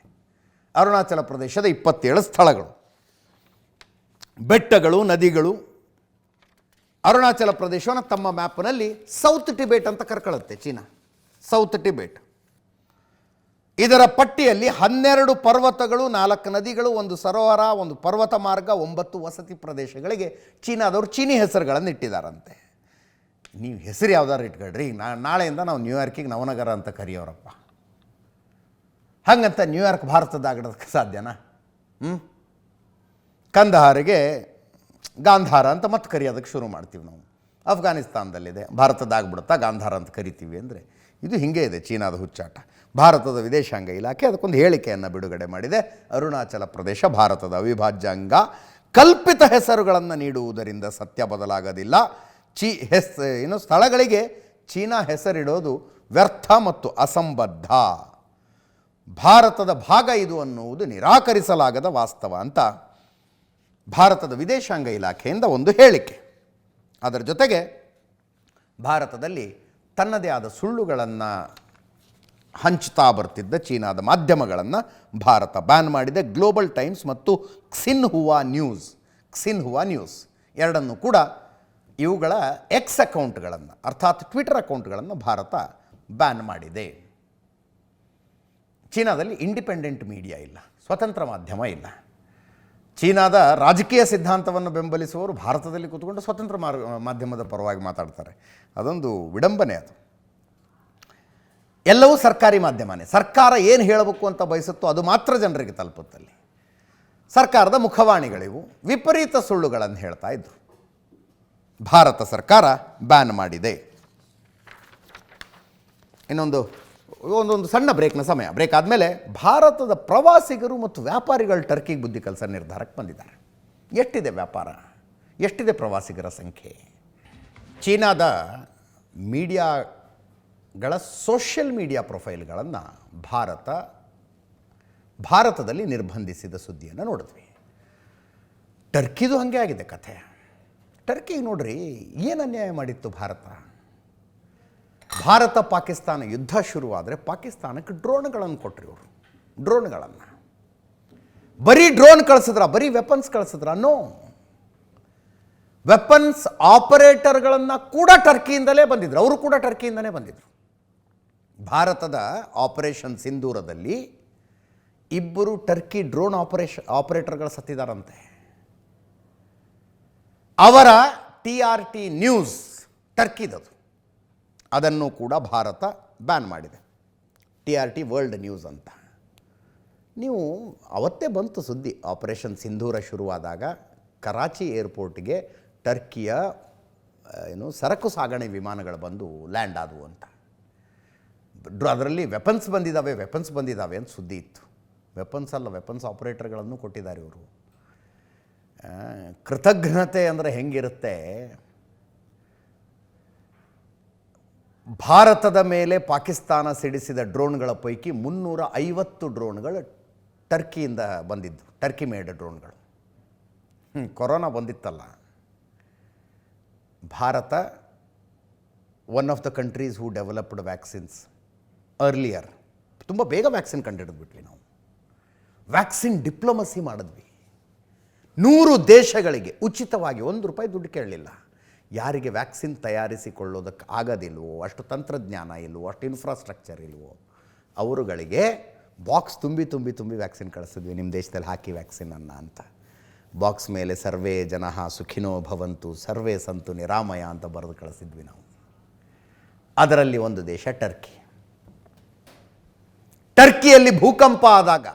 ಅರುಣಾಚಲ ಪ್ರದೇಶದ 27 ಸ್ಥಳಗಳು, ಬೆಟ್ಟಗಳು, ನದಿಗಳು. ಅರುಣಾಚಲ ಪ್ರದೇಶವನ್ನು ತಮ್ಮ ಮ್ಯಾಪ್ನಲ್ಲಿ ಸೌತ್ ಟಿಬೇಟ್ ಅಂತ ಕರ್ಕೊಳ್ಳುತ್ತೆ ಚೀನಾ, ಸೌತ್ ಟಿಬೇಟ್. ಇದರ ಪಟ್ಟಿಯಲ್ಲಿ 12 ಪರ್ವತಗಳು, 4 ನದಿಗಳು, 1 ಸರೋವರ, 1 ಪರ್ವತ ಮಾರ್ಗ, 9 ವಸತಿ ಪ್ರದೇಶಗಳಿಗೆ ಚೀನಾದವರು ಚೀನಿ ಹೆಸರುಗಳನ್ನು ಇಟ್ಟಿದ್ದಾರಂತೆ. ನೀವು ಹೆಸರು ಯಾವ್ದಾರು ಇಟ್ಕೊಳ್ರಿ, ನಾಳೆಯಿಂದ ನಾವು ನ್ಯೂಯಾರ್ಕಿಗೆ ನವನಗರ ಅಂತ ಕರೆಯೋರಪ್ಪ. ಹಾಗಂತ ನ್ಯೂಯಾರ್ಕ್ ಭಾರತದಾಗಿಡೋದಕ್ಕೆ ಸಾಧ್ಯನಾ? ಕಂದಹಾರಿಗೆ ಗಾಂಧಾರ ಅಂತ ಮತ್ತೆ ಕರೆಯೋದಕ್ಕೆ ಶುರು ಮಾಡ್ತೀವಿ ನಾವು. ಅಫ್ಘಾನಿಸ್ತಾನದಲ್ಲಿದೆ, ಭಾರತದಾಗ್ಬಿಡುತ್ತಾ ಗಾಂಧಾರ ಅಂತ ಕರಿತೀವಿ ಅಂದರೆ ಇದು ಹೀಗೆ ಇದೆ ಚೀನಾದ ಹುಚ್ಚಾಟ. ಭಾರತದ ವಿದೇಶಾಂಗ ಇಲಾಖೆ ಅದಕ್ಕೊಂದು ಹೇಳಿಕೆಯನ್ನು ಬಿಡುಗಡೆ ಮಾಡಿದೆ. ಅರುಣಾಚಲ ಪ್ರದೇಶ ಭಾರತದ ಅವಿಭಾಜ್ಯ ಅಂಗ. ಕಲ್ಪಿತ ಹೆಸರುಗಳನ್ನು ನೀಡುವುದರಿಂದ ಸತ್ಯ ಬದಲಾಗೋದಿಲ್ಲ. ಸ್ಥಳಗಳಿಗೆ ಚೀನಾ ಹೆಸರಿಡೋದು ವ್ಯರ್ಥ ಮತ್ತು ಅಸಂಬದ್ಧ. ಭಾರತದ ಭಾಗ ಇದು ಅನ್ನುವುದು ನಿರಾಕರಿಸಲಾಗದ ವಾಸ್ತವ ಅಂತ ಭಾರತದ ವಿದೇಶಾಂಗ ಇಲಾಖೆಯಿಂದ ಒಂದು ಹೇಳಿಕೆ. ಅದರ ಜೊತೆಗೆ ಭಾರತದಲ್ಲಿ ತನ್ನದೇ ಆದ ಸುಳ್ಳುಗಳನ್ನು ಹಂಚ್ತಾ ಬರ್ತಿದ್ದ ಚೀನಾದ ಮಾಧ್ಯಮಗಳನ್ನು ಭಾರತ ಬ್ಯಾನ್ ಮಾಡಿದೆ. ಗ್ಲೋಬಲ್ ಟೈಮ್ಸ್ ಮತ್ತು ಕ್ಸಿನ್ಹುವಾ ನ್ಯೂಸ್ ಎರಡನ್ನೂ ಕೂಡ, ಇವುಗಳ ಎಕ್ಸ್ ಅಕೌಂಟ್ಗಳನ್ನು ಅರ್ಥಾತ್ ಟ್ವಿಟರ್ ಅಕೌಂಟ್ಗಳನ್ನು ಭಾರತ ಬ್ಯಾನ್ ಮಾಡಿದೆ. ಚೀನಾದಲ್ಲಿ ಇಂಡಿಪೆಂಡೆಂಟ್ ಮೀಡಿಯಾ ಇಲ್ಲ, ಸ್ವತಂತ್ರ ಮಾಧ್ಯಮ ಇಲ್ಲ. ಚೀನಾದ ರಾಜಕೀಯ ಸಿದ್ಧಾಂತವನ್ನು ಬೆಂಬಲಿಸುವವರು ಭಾರತದಲ್ಲಿ ಕೂತ್ಕೊಂಡು ಸ್ವತಂತ್ರ ಮಾಧ್ಯಮದ ಪರವಾಗಿ ಮಾತಾಡ್ತಾರೆ. ಅದೊಂದು ವಿಡಂಬನೆ. ಅದು ಎಲ್ಲವೂ ಸರ್ಕಾರಿ ಮಾಧ್ಯಮನೇ. ಸರ್ಕಾರ ಏನು ಹೇಳಬೇಕು ಅಂತ ಬಯಸುತ್ತೋ ಅದು ಮಾತ್ರ ಜನರಿಗೆ ತಲುಪುತ್ತಲ್ಲಿ. ಸರ್ಕಾರದ ಮುಖವಾಣಿಗಳಿವು ವಿಪರೀತ ಸುಳ್ಳುಗಳನ್ನು ಹೇಳ್ತಾ ಇದ್ರು. ಭಾರತ ಸರ್ಕಾರ ಬ್ಯಾನ್ ಮಾಡಿದೆ. ಒಂದೊಂದು ಸಣ್ಣ ಬ್ರೇಕ್ನ ಸಮಯ. ಬ್ರೇಕ್ ಆದಮೇಲೆ ಭಾರತದ ಪ್ರವಾಸಿಗರು ಮತ್ತು ವ್ಯಾಪಾರಿಗಳು ಟರ್ಕಿಗೆ ಬುದ್ಧಿ ಕಲಿಸೋ ನಿರ್ಧಾರಕ್ಕೆ ಬಂದಿದ್ದಾರೆ. ಎಷ್ಟಿದೆ ವ್ಯಾಪಾರ, ಎಷ್ಟಿದೆ ಪ್ರವಾಸಿಗರ ಸಂಖ್ಯೆ? ಚೀನಾದ ಮೀಡಿಯಾಗಳ ಸೋಷಿಯಲ್ ಮೀಡಿಯಾ ಪ್ರೊಫೈಲ್ಗಳನ್ನು ಭಾರತದಲ್ಲಿ ನಿರ್ಬಂಧಿಸಿದ ಸುದ್ದಿಯನ್ನು ನೋಡಿದ್ವಿ. ಟರ್ಕಿದು ಹಾಗೆ ಆಗಿದೆ ಕಥೆ. ಟರ್ಕಿಗೆ ನೋಡ್ರಿ ಏನು ಅನ್ಯಾಯ ಮಾಡಿತ್ತು ಭಾರತ ಪಾಕಿಸ್ತಾನ ಯುದ್ಧ ಶುರುವಾದರೆ ಪಾಕಿಸ್ತಾನಕ್ಕೆ ಡ್ರೋನ್ಗಳನ್ನು ಕೊಟ್ಟರು ಇವರು. ಡ್ರೋನ್ಗಳನ್ನು ಬರೀ ಡ್ರೋನ್ ಕಳಿಸಿದ್ರ, ಬರೀ ವೆಪನ್ಸ್ ಕಳಿಸಿದ್ರ? ನೋ, ವೆಪನ್ಸ್ ಆಪರೇಟರ್ಗಳನ್ನು ಕೂಡ ಟರ್ಕಿಯಿಂದಲೇ ಬಂದಿದ್ರು. ಅವರು ಕೂಡ ಟರ್ಕಿಯಿಂದಲೇ ಬಂದಿದ್ರು. ಭಾರತದ ಆಪರೇಷನ್ ಸಿಂಧೂರದಲ್ಲಿ 2 ಟರ್ಕಿ ಡ್ರೋನ್ ಆಪರೇಟರ್ಗಳು ಸತ್ತಿದ್ದಾರಂತೆ. ಅವರ TRT ನ್ಯೂಸ್ ಟರ್ಕಿದದು, ಅದನ್ನು ಕೂಡ ಭಾರತ ಬ್ಯಾನ್ ಮಾಡಿದೆ. TRT ವರ್ಲ್ಡ್ ನ್ಯೂಸ್ ಅಂತ. ನೀವು ಅವತ್ತೇ ಬಂತು ಸುದ್ದಿ, ಆಪರೇಷನ್ ಸಿಂಧೂರ ಶುರುವಾದಾಗ ಕರಾಚಿ ಏರ್ಪೋರ್ಟ್ಗೆ ಟರ್ಕಿಯ ಸರಕು ಸಾಗಣೆ ವಿಮಾನಗಳು ಬಂದು ಲ್ಯಾಂಡ್ ಆದವು ಅಂತ. ಅದರಲ್ಲಿ ವೆಪನ್ಸ್ ಬಂದಿದ್ದಾವೆ ಅಂತ ಸುದ್ದಿ ಇತ್ತು. ವೆಪನ್ಸ್ ಅಲ್ಲ, ವೆಪನ್ಸ್ ಆಪರೇಟರ್ಗಳನ್ನು ಕೊಟ್ಟಿದ್ದಾರೆ ಇವರು. ಕೃತಜ್ಞತೆ ಅಂದರೆ ಹೆಂಗಿರುತ್ತೆ? ಭಾರತದ ಮೇಲೆ ಪಾಕಿಸ್ತಾನ ಸಿಡಿಸಿದ ಡ್ರೋನ್ಗಳ ಪೈಕಿ 350 ಡ್ರೋನ್ಗಳು ಟರ್ಕಿಯಿಂದ ಬಂದಿದ್ದು, ಟರ್ಕಿ ಮೇಡ್ ಡ್ರೋನ್ಗಳು. ಕೊರೋನಾ ಬಂದಿತ್ತಲ್ಲ, ಭಾರತ one of the countries who developed vaccines earlier. ತುಂಬ ಬೇಗ ವ್ಯಾಕ್ಸಿನ್ ಕಂಡುಹಿಡಿದ್ಬಿಟ್ವಿ ನಾವು. ವ್ಯಾಕ್ಸಿನ್ ಡಿಪ್ಲೊಮಸಿ ಮಾಡಿದ್ವಿ. 100 ದೇಶಗಳಿಗೆ ಉಚಿತವಾಗಿ ₹1 ದುಡ್ಡು ಕೇಳಲಿಲ್ಲ. ಯಾರಿಗೆ ವ್ಯಾಕ್ಸಿನ್ ತಯಾರಿಸಿಕೊಳ್ಳೋದಕ್ಕೆ ಆಗೋದಿಲ್ವೋ, ಅಷ್ಟು ತಂತ್ರಜ್ಞಾನ ಇಲ್ವೋ, ಅಷ್ಟು ಇನ್ಫ್ರಾಸ್ಟ್ರಕ್ಚರ್ ಇಲ್ವೋ, ಅವರುಗಳಿಗೆ ಬಾಕ್ಸ್ ತುಂಬಿ ವ್ಯಾಕ್ಸಿನ್ ಕಳಿಸಿದ್ವಿ. ನಿಮ್ಮ ದೇಶದಲ್ಲಿ ಹಾಕಿ ವ್ಯಾಕ್ಸಿನನ್ನು ಅಂತ. ಬಾಕ್ಸ್ ಮೇಲೆ ಸರ್ವೇ ಜನಃ ಸುಖಿನೋ ಭವಂತು ಸರ್ವೇ ಸಂತು ನಿರಾಮಯ ಅಂತ ಬರೆದು ಕಳಿಸಿದ್ವಿ ನಾವು. ಅದರಲ್ಲಿ ಒಂದು ದೇಶ ಟರ್ಕಿ. ಟರ್ಕಿಯಲ್ಲಿ ಭೂಕಂಪ ಆದಾಗ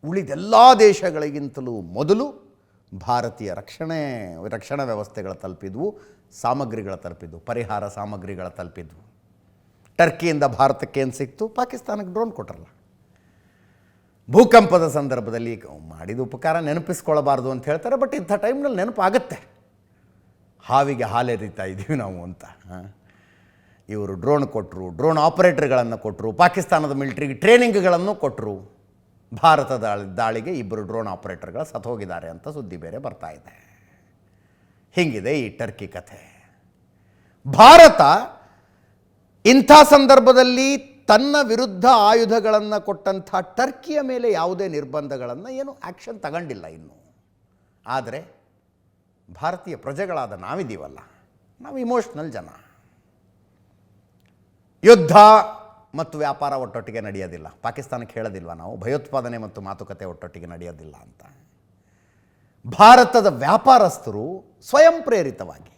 ಉಳಿದೆಲ್ಲ ದೇಶಗಳಿಗಿಂತಲೂ ಮೊದಲು ಭಾರತೀಯ ರಕ್ಷಣಾ ವ್ಯವಸ್ಥೆಗಳ ತಲುಪಿದ್ವು, ಸಾಮಗ್ರಿಗಳ ತಲುಪಿದ್ವು, ಪರಿಹಾರ ಸಾಮಗ್ರಿಗಳ ತಲುಪಿದ್ವು. ಟರ್ಕಿಯಿಂದ ಭಾರತಕ್ಕೆ ಏನು ಸಿಕ್ತು? ಪಾಕಿಸ್ತಾನಕ್ಕೆ ಡ್ರೋನ್ ಕೊಟ್ಟರಲ್ಲ. ಭೂಕಂಪದ ಸಂದರ್ಭದಲ್ಲಿ ಮಾಡಿದ ಉಪಕಾರ ನೆನಪಿಸ್ಕೊಳ್ಬಾರ್ದು ಅಂತ ಹೇಳ್ತಾರೆ. ಬಟ್ ಇಂಥ ಟೈಮ್ನಲ್ಲಿ ನೆನಪಾಗುತ್ತೆ, ಹಾವಿಗೆ ಹಾಲೆರಿತಾ ಇದ್ದೀವಿ ನಾವು ಅಂತ. ಇವರು ಡ್ರೋನ್ ಕೊಟ್ಟರು, ಡ್ರೋನ್ ಆಪರೇಟರ್ಗಳನ್ನು ಕೊಟ್ಟರು, ಪಾಕಿಸ್ತಾನದ ಮಿಲಿಟ್ರಿಗೆ ಟ್ರೈನಿಂಗ್ಗಳನ್ನು ಕೊಟ್ಟರು. ಭಾರತದ ದಾಳಿಗೆ 2 ಡ್ರೋನ್ ಆಪರೇಟರ್ಗಳು ಸತ್ತೋಗಿದ್ದಾರೆ ಅಂತ ಸುದ್ದಿ ಬೇರೆ ಬರ್ತಾ ಇದೆ. ಹೀಗಿದೆ ಈ ಟರ್ಕಿ ಕಥೆ. ಭಾರತ ಇಂಥ ಸಂದರ್ಭದಲ್ಲಿ ತನ್ನ ವಿರುದ್ಧ ಆಯುಧಗಳನ್ನು ಕೊಟ್ಟಂಥ ಟರ್ಕಿಯ ಮೇಲೆ ಯಾವುದೇ ನಿರ್ಬಂಧಗಳನ್ನು ಏನು ಆ್ಯಕ್ಷನ್ ತಗೊಂಡಿಲ್ಲ ಇನ್ನೂ. ಆದರೆ ಭಾರತೀಯ ಪ್ರಜೆಗಳಾದ ನಾವಿದ್ದೀವಲ್ಲ, ನಾವು ಇಮೋಷ್ನಲ್ ಜನ. ಯುದ್ಧ ಮತ್ತು ವ್ಯಾಪಾರ ಒಟ್ಟೊಟ್ಟಿಗೆ ನಡೆಯೋದಿಲ್ಲ. ಪಾಕಿಸ್ತಾನಕ್ಕೆ ಹೇಳೋದಿಲ್ವ ನಾವು, ಭಯೋತ್ಪಾದನೆ ಮತ್ತು ಮಾತುಕತೆ ಒಟ್ಟೊಟ್ಟಿಗೆ ನಡೆಯೋದಿಲ್ಲ ಅಂತ. ಭಾರತದ ವ್ಯಾಪಾರಸ್ಥರು ಸ್ವಯಂ ಪ್ರೇರಿತವಾಗಿ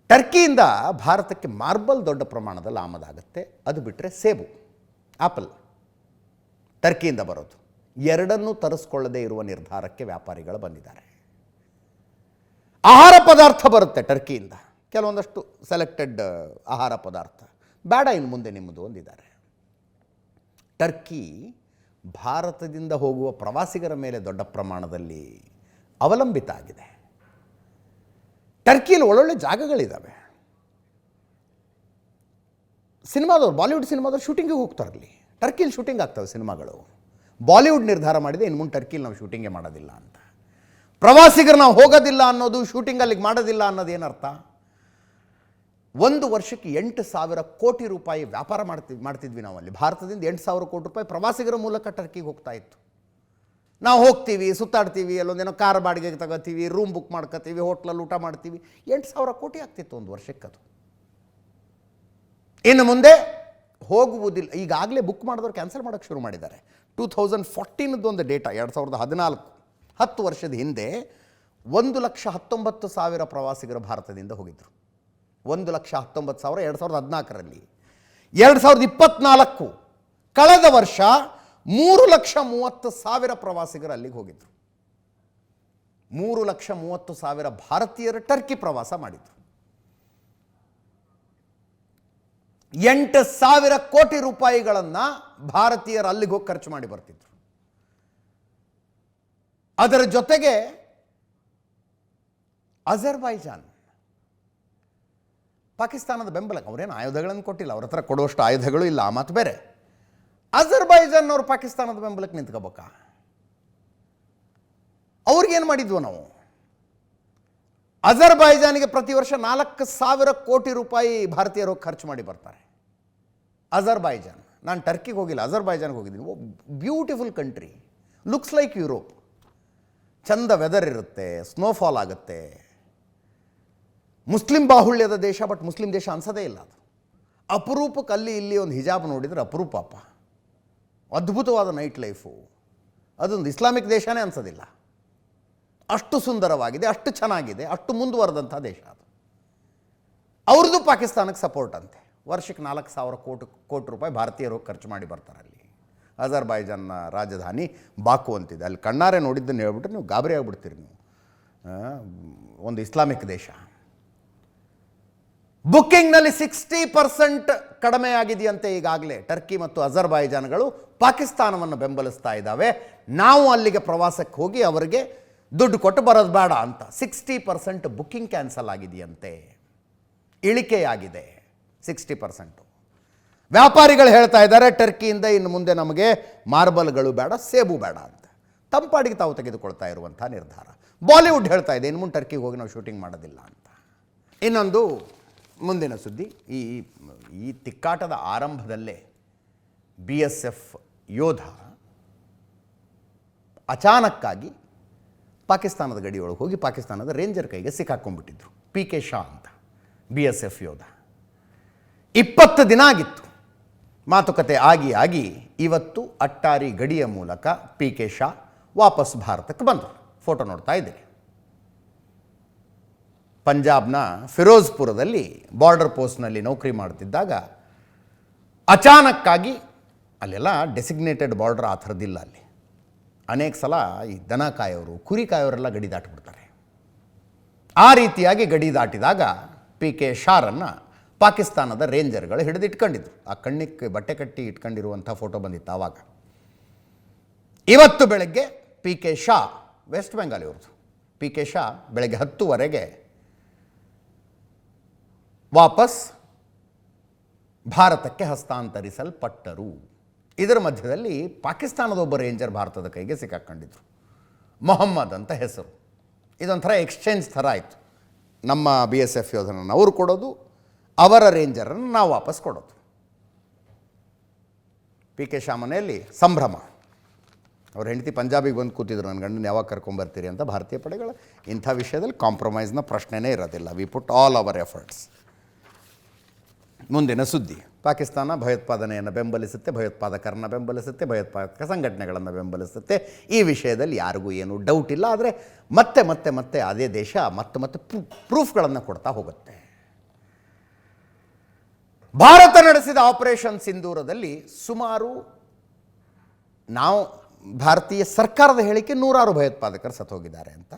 ಟರ್ಕಿಯಿಂದ ಭಾರತಕ್ಕೆ ಮಾರ್ಬಲ್ ದೊಡ್ಡ ಪ್ರಮಾಣದಲ್ಲಿ ಆಮದಾಗುತ್ತೆ. ಅದು ಬಿಟ್ಟರೆ ಸೇಬು, ಆಪಲ್ ಟರ್ಕಿಯಿಂದ ಬರೋದು. ಎರಡನ್ನೂ ತರಿಸ್ಕೊಳ್ಳದೇ ಇರುವ ನಿರ್ಧಾರಕ್ಕೆ ವ್ಯಾಪಾರಿಗಳು ಬಂದಿದ್ದಾರೆ. ಆಹಾರ ಪದಾರ್ಥ ಬರುತ್ತೆ ಟರ್ಕಿಯಿಂದ, ಕೆಲವೊಂದಷ್ಟು ಸೆಲೆಕ್ಟೆಡ್ ಆಹಾರ ಪದಾರ್ಥ. ಬೇಡ ಇನ್ನು ಮುಂದೆ ನಿಮ್ಮದು ಅಂದಿದ್ದಾರೆ. ಟರ್ಕಿ ಭಾರತದಿಂದ ಹೋಗುವ ಪ್ರವಾಸಿಗರ ಮೇಲೆ ದೊಡ್ಡ ಪ್ರಮಾಣದಲ್ಲಿ ಅವಲಂಬಿತ ಆಗಿದೆ. ಟರ್ಕಿಯಲ್ಲಿ ಒಳ್ಳೊಳ್ಳೆ ಜಾಗಗಳಿದ್ದಾವೆ. ಸಿನಿಮಾದವ್ರು, ಬಾಲಿವುಡ್ ಸಿನಿಮಾದವ್ರು ಶೂಟಿಂಗಿಗೆ ಹೋಗ್ತಾರಲ್ಲಿ. ಟರ್ಕಿಯಲ್ಲಿ ಶೂಟಿಂಗ್ ಆಗ್ತವೆ ಸಿನಿಮಾಗಳು. ಬಾಲಿವುಡ್ ನಿರ್ಧಾರ ಮಾಡಿದೆ ಇನ್ನು ಮುಂದೆ ಟರ್ಕಿಯಲ್ಲಿ ನಾವು ಶೂಟಿಂಗೇ ಮಾಡೋದಿಲ್ಲ ಅಂತ. ಪ್ರವಾಸಿಗರು ನಾವು ಹೋಗೋದಿಲ್ಲ ಅನ್ನೋದು, ಶೂಟಿಂಗ್ ಅಲ್ಲಿಗೆ ಮಾಡೋದಿಲ್ಲ ಅನ್ನೋದು ಏನರ್ಥ? 1 ವರ್ಷಕ್ಕೆ 8,000 ಕೋಟಿ ರೂಪಾಯಿ ವ್ಯಾಪಾರ ಮಾಡ್ತಿದ್ವಿ ನಾವು ಅಲ್ಲಿ. ಭಾರತದಿಂದ 8,000 ಕೋಟಿ ರೂಪಾಯಿ ಪ್ರವಾಸಿಗರ ಮೂಲಕ ಟರ್ಕಿಗೆ ಹೋಗ್ತಾ ಇತ್ತು. ನಾವು ಹೋಗ್ತೀವಿ, ಸುತ್ತಾಡ್ತೀವಿ, ಅಲ್ಲೊಂದೇನೋ ಕಾರ್ ಬಾಡಿಗೆಗೆ ತಗೋತೀವಿ, ರೂಮ್ ಬುಕ್ ಮಾಡ್ಕೋತೀವಿ, ಹೋಟ್ಲಲ್ಲಿ ಊಟ ಮಾಡ್ತೀವಿ. 8,000 ಕೋಟಿ ಆಗ್ತಿತ್ತು 1 ವರ್ಷಕ್ಕೆ. ಅದು ಇನ್ನು ಮುಂದೆ ಹೋಗುವುದಿಲ್ಲ. ಈಗಾಗಲೇ ಬುಕ್ ಮಾಡಿದವರು ಕ್ಯಾನ್ಸಲ್ ಮಾಡೋಕ್ಕೆ ಶುರು ಮಾಡಿದ್ದಾರೆ. 2014 ಒಂದು ಡೇಟಾ, 2014, 10 ವರ್ಷದ ಹಿಂದೆ 1,19,000 ಪ್ರವಾಸಿಗರು ಭಾರತದಿಂದ ಹೋಗಿದ್ದರು. 1,19,000 2014ರಲ್ಲಿ. 2024 ಕಳೆದ ವರ್ಷ 3,30,000 ಪ್ರವಾಸಿಗರು ಅಲ್ಲಿಗೆ ಹೋಗಿದ್ರು. 3,30,000 ಭಾರತೀಯರು ಟರ್ಕಿ ಪ್ರವಾಸ ಮಾಡಿದ್ರು. 8,000 ಕೋಟಿ ರೂಪಾಯಿಗಳನ್ನು ಭಾರತೀಯರು ಅಲ್ಲಿಗೆ ಹೋಗಿ ಖರ್ಚು ಮಾಡಿ ಬರ್ತಿದ್ರು. ಅದರ ಜೊತೆಗೆ ಅಜರ್ಬೈಜಾನ್, ಪಾಕಿಸ್ತಾನದ ಬೆಂಬಲ, ಅವರೇನು ಆಯುಧಗಳನ್ನು ಕೊಟ್ಟಿಲ್ಲ, ಅವ್ರ ಹತ್ರ ಕೊಡುವಷ್ಟು ಆಯುಧಗಳು ಇಲ್ಲ, ಆ ಮಾತು ಬೇರೆ. ಅಜರ್ಬೈಜಾನ್ ಅವರು ಪಾಕಿಸ್ತಾನದ ಬೆಂಬಲಕ್ಕೆ ನಿಂತ್ಕೋಬೇಕಾ? ಅವ್ರಿಗೇನು ಮಾಡಿದ್ವು ನಾವು? ಅಜರ್ಬೈಜಾನಿಗೆ ಪ್ರತಿ ವರ್ಷ 4,000 ಕೋಟಿ ರೂಪಾಯಿ ಭಾರತೀಯರು ಖರ್ಚು ಮಾಡಿ ಬರ್ತಾರೆ. ಅಜರ್ಬೈಜಾನ್. ನಾನು ಟರ್ಕಿಗೆ ಹೋಗಿಲ್ಲ, ಅಜರ್ಬೈಜಾನ್ಗೆ ಹೋಗಿದ್ದೀನಿ. Beautiful country, looks like Europe. ಚಂದ ವೆದರ್ ಇರುತ್ತೆ, ಸ್ನೋಫಾಲ್ ಆಗುತ್ತೆ. ಮುಸ್ಲಿಂ ಬಾಹುಳ್ಯದ ದೇಶ, ಬಟ್ ಮುಸ್ಲಿಂ ದೇಶ ಅನ್ಸೋದೇ ಇಲ್ಲ ಅದು. ಅಪರೂಪಕ್ಕೆ ಅಲ್ಲಿ ಇಲ್ಲಿ ಒಂದು ಹಿಜಾಬ್ ನೋಡಿದರೆ ಅಪರೂಪಪ್ಪ. ಅದ್ಭುತವಾದ ನೈಟ್ ಲೈಫು. ಅದೊಂದು ಇಸ್ಲಾಮಿಕ್ ದೇಶನೇ ಅನ್ಸೋದಿಲ್ಲ. ಅಷ್ಟು ಸುಂದರವಾಗಿದೆ, ಅಷ್ಟು ಚೆನ್ನಾಗಿದೆ, ಅಷ್ಟು ಮುಂದುವರೆದಂಥ ದೇಶ ಅದು. ಅವ್ರದ್ದು ಪಾಕಿಸ್ತಾನಕ್ಕೆ ಸಪೋರ್ಟ್ ಅಂತೆ. ವರ್ಷಕ್ಕೆ 4,000 ಕೋಟಿ ರೂಪಾಯಿ ಭಾರತೀಯರು ಖರ್ಚು ಮಾಡಿ ಬರ್ತಾರೆ ಅಲ್ಲಿ. ಅಜರ್ಬೈಜಾನ್ನ ರಾಜಧಾನಿ ಬಾಕು ಅಂತಿದೆ. ಅಲ್ಲಿ ಕಣ್ಣಾರೆ ನೋಡಿದ್ದನ್ನು ಹೇಳ್ಬಿಟ್ರೆ ನೀವು ಗಾಬರಿ ಆಗಿಬಿಡ್ತೀರಿ ನೀವು. ಒಂದು ಇಸ್ಲಾಮಿಕ್ ದೇಶ. ಬುಕ್ಕಿಂಗ್ನಲ್ಲಿ 60% ಕಡಿಮೆ ಆಗಿದೆಯಂತೆ ಈಗಾಗಲೇ. ಟರ್ಕಿ ಮತ್ತು ಅಜರ್ಬೈಜಾನ್ಗಳು ಪಾಕಿಸ್ತಾನವನ್ನು ಬೆಂಬಲಿಸ್ತಾ ಇದ್ದಾವೆ. ನಾವು ಅಲ್ಲಿಗೆ ಪ್ರವಾಸಕ್ಕೆ ಹೋಗಿ ಅವರಿಗೆ ದುಡ್ಡು ಕೊಟ್ಟು ಬರೋದು ಬೇಡ ಅಂತ. 60% ಬುಕ್ಕಿಂಗ್ ಕ್ಯಾನ್ಸಲ್ ಆಗಿದೆಯಂತೆ, ಇಳಿಕೆಯಾಗಿದೆ 60%. ವ್ಯಾಪಾರಿಗಳು ಹೇಳ್ತಾ ಇದ್ದಾರೆ ಟರ್ಕಿಯಿಂದ ಇನ್ನು ಮುಂದೆ ನಮಗೆ ಮಾರ್ಬಲ್ಗಳು ಬೇಡ, ಸೇಬು ಬೇಡ ಅಂತ. ತಂಪಾಡಿಗೆ ತಾವು ತೆಗೆದುಕೊಳ್ತಾ ಇರುವಂಥ ನಿರ್ಧಾರ. ಬಾಲಿವುಡ್ ಹೇಳ್ತಾ ಇದೆ ಇನ್ನು ಮುಂದೆ ಟರ್ಕಿಗೆ ಹೋಗಿ ನಾವು ಶೂಟಿಂಗ್ ಮಾಡೋದಿಲ್ಲ ಅಂತ. ಇನ್ನೊಂದು ಮುಂದಿನ ಸುದ್ದಿ, ಈ ತಿಕ್ಕಾಟದ ಆರಂಭದಲ್ಲೇ BSF ಯೋಧ ಅಚಾನಕ್ಕಾಗಿ ಪಾಕಿಸ್ತಾನದ ಗಡಿಯೊಳಗೆ ಹೋಗಿ ಪಾಕಿಸ್ತಾನದ ರೇಂಜರ್ ಕೈಗೆ ಸಿಕ್ಕಾಕೊಂಡ್ಬಿಟ್ಟಿದ್ರು. PK ಶಾ ಅಂತ BSF ಯೋಧ. 20 ದಿನ ಆಗಿತ್ತು ಮಾತುಕತೆ ಆಗಿ ಇವತ್ತು ಅಟ್ಟಾರಿ ಗಡಿಯ ಮೂಲಕ PK ಶಾ ವಾಪಸ್ ಭಾರತಕ್ಕೆ ಬಂದರು. ಫೋಟೋ ನೋಡ್ತಾ ಇದ್ದೀರಿ. ಪಂಜಾಬ್ನ ಫಿರೋಜ್ಪುರದಲ್ಲಿ ಬಾರ್ಡರ್ ಪೋಸ್ಟ್ನಲ್ಲಿ ನೌಕರಿ ಮಾಡ್ತಿದ್ದಾಗ ಅಚಾನಕ್ಕಾಗಿ, ಅಲ್ಲೆಲ್ಲ ಡೆಸಿಗ್ನೇಟೆಡ್ ಬಾರ್ಡರ್ ಆ ಥರದ್ದಿಲ್ಲ ಅಲ್ಲಿ. ಅನೇಕ ಸಲ ಈ ದನ ಕಾಯೋರು, ಕುರಿ ಕಾಯೋರೆಲ್ಲ ಗಡಿ ದಾಟಿಬಿಡ್ತಾರೆ. ಆ ರೀತಿಯಾಗಿ ಗಡಿ ದಾಟಿದಾಗ PK ಶಾರನ್ನು ಪಾಕಿಸ್ತಾನದ ರೇಂಜರ್ಗಳು ಹಿಡಿದಿಟ್ಕೊಂಡಿದ್ರು. ಆ ಕಣ್ಣಿಗೆ ಬಟ್ಟೆ ಕಟ್ಟಿ ಇಟ್ಕೊಂಡಿರುವಂಥ ಫೋಟೋ ಬಂದಿತ್ತು ಆವಾಗ. ಇವತ್ತು ಬೆಳಗ್ಗೆ P K Shaw, west Bengal ಇವ್ರದ್ದು, ಪಿ ಕೆ ಶಾ ಬೆಳಗ್ಗೆ 10:00 ವಾಪಸ್ ಭಾರತಕ್ಕೆ ಹಸ್ತಾಂತರಿಸಲ್ಪಟ್ಟರು. ಇದರ ಮಧ್ಯದಲ್ಲಿ ಪಾಕಿಸ್ತಾನದ ಒಬ್ಬ ರೇಂಜರ್ ಭಾರತದ ಕೈಗೆ ಸಿಕ್ಕಾಕೊಂಡಿದ್ರು. ಮೊಹಮ್ಮದ್ ಅಂತ ಹೆಸರು. ಇದೊಂಥರ ಎಕ್ಸ್ಚೇಂಜ್ ಥರ ಆಯಿತು. ನಮ್ಮ BSF ಯೋಧನನ್ನು ಅವರು ಕೊಡೋದು, ಅವರ ರೇಂಜರನ್ನು ನಾವು ವಾಪಸ್ ಕೊಡೋದು. ಪಿ ಕೆ ಶಾ ಮನೆಯಲ್ಲಿ ಸಂಭ್ರಮ. ಅವ್ರ ಹೆಂಡತಿ ಪಂಜಾಬಿಗೆ ಬಂದು ಕೂತಿದ್ರು, ನನ್ನ ಗಂಡನ ಯಾವಾಗ ಕರ್ಕೊಂಬರ್ತೀರಿ ಅಂತ. ಭಾರತೀಯ ಪಡೆಗಳು ಇಂಥ ವಿಷಯದಲ್ಲಿ ಕಾಂಪ್ರಮೈಸ್ನ ಪ್ರಶ್ನೆನೇ ಇರೋದಿಲ್ಲ. We put all our efforts. ಮುಂದಿನ ಸುದ್ದಿ, ಪಾಕಿಸ್ತಾನ ಭಯೋತ್ಪಾದನೆಯನ್ನು ಬೆಂಬಲಿಸುತ್ತೆ, ಭಯೋತ್ಪಾದಕರನ್ನು ಬೆಂಬಲಿಸುತ್ತೆ, ಭಯೋತ್ಪಾದಕ ಸಂಘಟನೆಗಳನ್ನು ಬೆಂಬಲಿಸುತ್ತೆ. ಈ ವಿಷಯದಲ್ಲಿ ಯಾರಿಗೂ ಏನೂ ಡೌಟ್ ಇಲ್ಲ. ಆದರೆ ಮತ್ತೆ ಮತ್ತೆ ಮತ್ತೆ ಅದೇ ದೇಶ ಮತ್ತೆ ಮತ್ತೆ ಪ್ರೂಫ್ಗಳನ್ನು ಕೊಡ್ತಾ ಹೋಗುತ್ತೆ. ಭಾರತ ನಡೆಸಿದ ಆಪರೇಷನ್ ಸಿಂಧೂರದಲ್ಲಿ ಸುಮಾರು, ನಾವು ಭಾರತೀಯ ಸರ್ಕಾರದ ಹೇಳಿಕೆ 100 ಭಯೋತ್ಪಾದಕರು ಸತ್ತೋಗಿದ್ದಾರೆ ಅಂತ.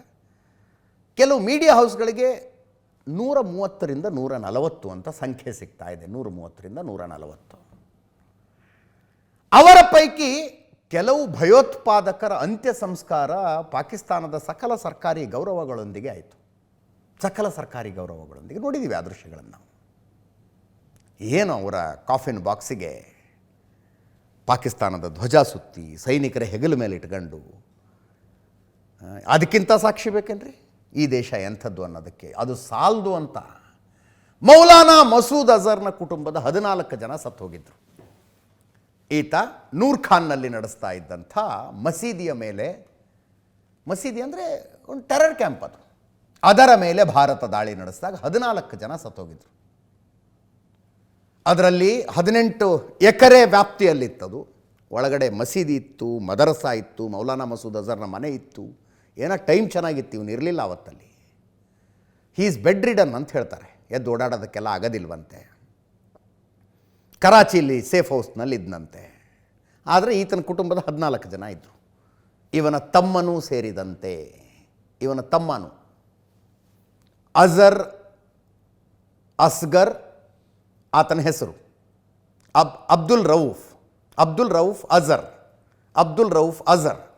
ಕೆಲವು ಮೀಡಿಯಾ ಹೌಸ್ಗಳಿಗೆ 130ರಿಂದ 140 ಅಂತ ಸಂಖ್ಯೆ ಸಿಗ್ತಾ ಇದೆ. 130ರಿಂದ 140. ಅವರ ಪೈಕಿ ಕೆಲವು ಭಯೋತ್ಪಾದಕರ ಅಂತ್ಯ ಸಂಸ್ಕಾರ ಪಾಕಿಸ್ತಾನದ ಸಕಲ ಸರ್ಕಾರಿ ಗೌರವಗಳೊಂದಿಗೆ ಆಯಿತು. ಸಕಲ ಸರ್ಕಾರಿ ಗೌರವಗಳೊಂದಿಗೆ ನೋಡಿದ್ದೀವಿ ಆ ದೃಶ್ಯಗಳನ್ನು. ಏನು ಅವರ ಕಾಫಿನ್ ಬಾಕ್ಸಿಗೆ ಪಾಕಿಸ್ತಾನದ ಧ್ವಜ ಸುತ್ತಿ ಸೈನಿಕರ ಹೆಗಲ ಮೇಲೆ ಇಟ್ಕೊಂಡು, ಅದಕ್ಕಿಂತ ಸಾಕ್ಷಿ ಬೇಕೇನ್ರಿ ಈ ದೇಶ ಎಂಥದ್ದು ಅನ್ನೋದಕ್ಕೆ? ಅದು ಸಾಲದು ಅಂತ ಮೌಲಾನಾ ಮಸೂದ್ ಅಜರ್ನ ಕುಟುಂಬದ 14 ಜನ ಸತ್ತು ಹೋಗಿದ್ರು. ಈತ ನೂರ್ ಖಾನ್ನಲ್ಲಿ ನಡೆಸ್ತಾ ಇದ್ದಂಥ ಮಸೀದಿಯ ಮೇಲೆ, ಮಸೀದಿ ಅಂದರೆ ಒಂದು ಟೆರರ್ ಕ್ಯಾಂಪ್ ಅದು, ಅದರ ಮೇಲೆ ಭಾರತ ದಾಳಿ ನಡೆಸಿದಾಗ 14 ಜನ ಸತ್ತೋಗಿದ್ರು. ಅದರಲ್ಲಿ 18 ಎಕರೆ ವ್ಯಾಪ್ತಿಯಲ್ಲಿತ್ತದು. ಒಳಗಡೆ ಮಸೀದಿ ಇತ್ತು, ಮದರಸಾ ಇತ್ತು, ಮೌಲಾನಾ ಮಸೂದ್ ಅಜರ್ನ ಮನೆ ಇತ್ತು. ಏನೋ ಟೈಮ್ ಚೆನ್ನಾಗಿತ್ತು, ಇವನು ಇರಲಿಲ್ಲ ಅವತ್ತಲ್ಲಿ. ಈಸ್ ಬೆಡ್ ರಿಡನ್ ಅಂತ ಹೇಳ್ತಾರೆ, ಎದ್ದು ಓಡಾಡೋದಕ್ಕೆಲ್ಲ ಆಗೋದಿಲ್ವಂತೆ. ಕರಾಚಿಲಿ ಸೇಫ್ ಹೌಸ್ನಲ್ಲಿ ಇದ್ದಂತೆ. ಆದರೆ ಈತನ ಕುಟುಂಬದ 14 ಜನ ಇದ್ದರು, ಇವನ ತಮ್ಮನೂ ಸೇರಿದಂತೆ. ಇವನ ತಮ್ಮನು ಅಜರ್ ಅಸ್ಗರ್, ಆತನ ಹೆಸರು ಅಬ್ದುಲ್ ರೌಫ್ ಅಜರ್,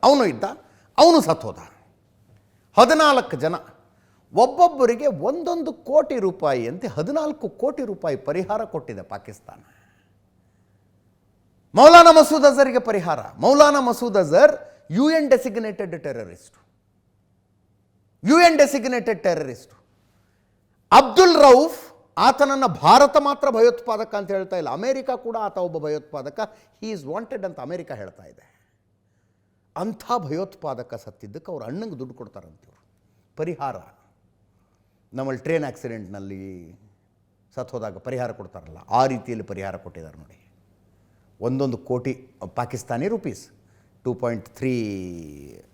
ಅವನು ಇದ್ದ. ಅವನು ಸತ್ತೋದ. 14 ಜನ, ಒಬ್ಬೊಬ್ಬರಿಗೆ 1 ಕೋಟಿ ರೂಪಾಯಿ ಅಂತೆ 14 ಕೋಟಿ ರೂಪಾಯಿ ಪರಿಹಾರ ಕೊಟ್ಟಿದೆ ಪಾಕಿಸ್ತಾನ. ಮೌಲಾನಾ ಮಸೂದ್ ಅಜರ್ಗೆ ಪರಿಹಾರ. Maulana Masood Azhar UN designated terrorist. Abdul Rauf, ಆತನನ್ನು ಭಾರತ ಮಾತ್ರ ಭಯೋತ್ಪಾದಕ ಅಂತ ಹೇಳ್ತಾ ಇಲ್ಲ, ಅಮೇರಿಕ ಕೂಡ ಆತ ಒಬ್ಬ ಭಯೋತ್ಪಾದಕ. ಹಿ ಈಸ್ ವಾಂಟೆಡ್ ಅಂತ ಅಮೇರಿಕ ಹೇಳ್ತಾ ಇದೆ. ಅಂಥ ಭಯೋತ್ಪಾದಕ ಸತ್ತಿದ್ದಕ್ಕೆ ಅವ್ರ ಅಣ್ಣಂಗೆ ದುಡ್ಡು ಕೊಡ್ತಾರಂತೀವ್ರು ಪರಿಹಾರ. ನಮ್ಮಲ್ಲಿ ಟ್ರೈನ್ ಆಕ್ಸಿಡೆಂಟ್ನಲ್ಲಿ ಸತ್ತೋದಾಗ ಪರಿಹಾರ ಕೊಡ್ತಾರಲ್ಲ, ಆ ರೀತಿಯಲ್ಲಿ ಪರಿಹಾರ ಕೊಟ್ಟಿದ್ದಾರೆ ನೋಡಿ. 1 ಕೋಟಿ ಪಾಕಿಸ್ತಾನಿ ರೂಪೀಸ್, 2.3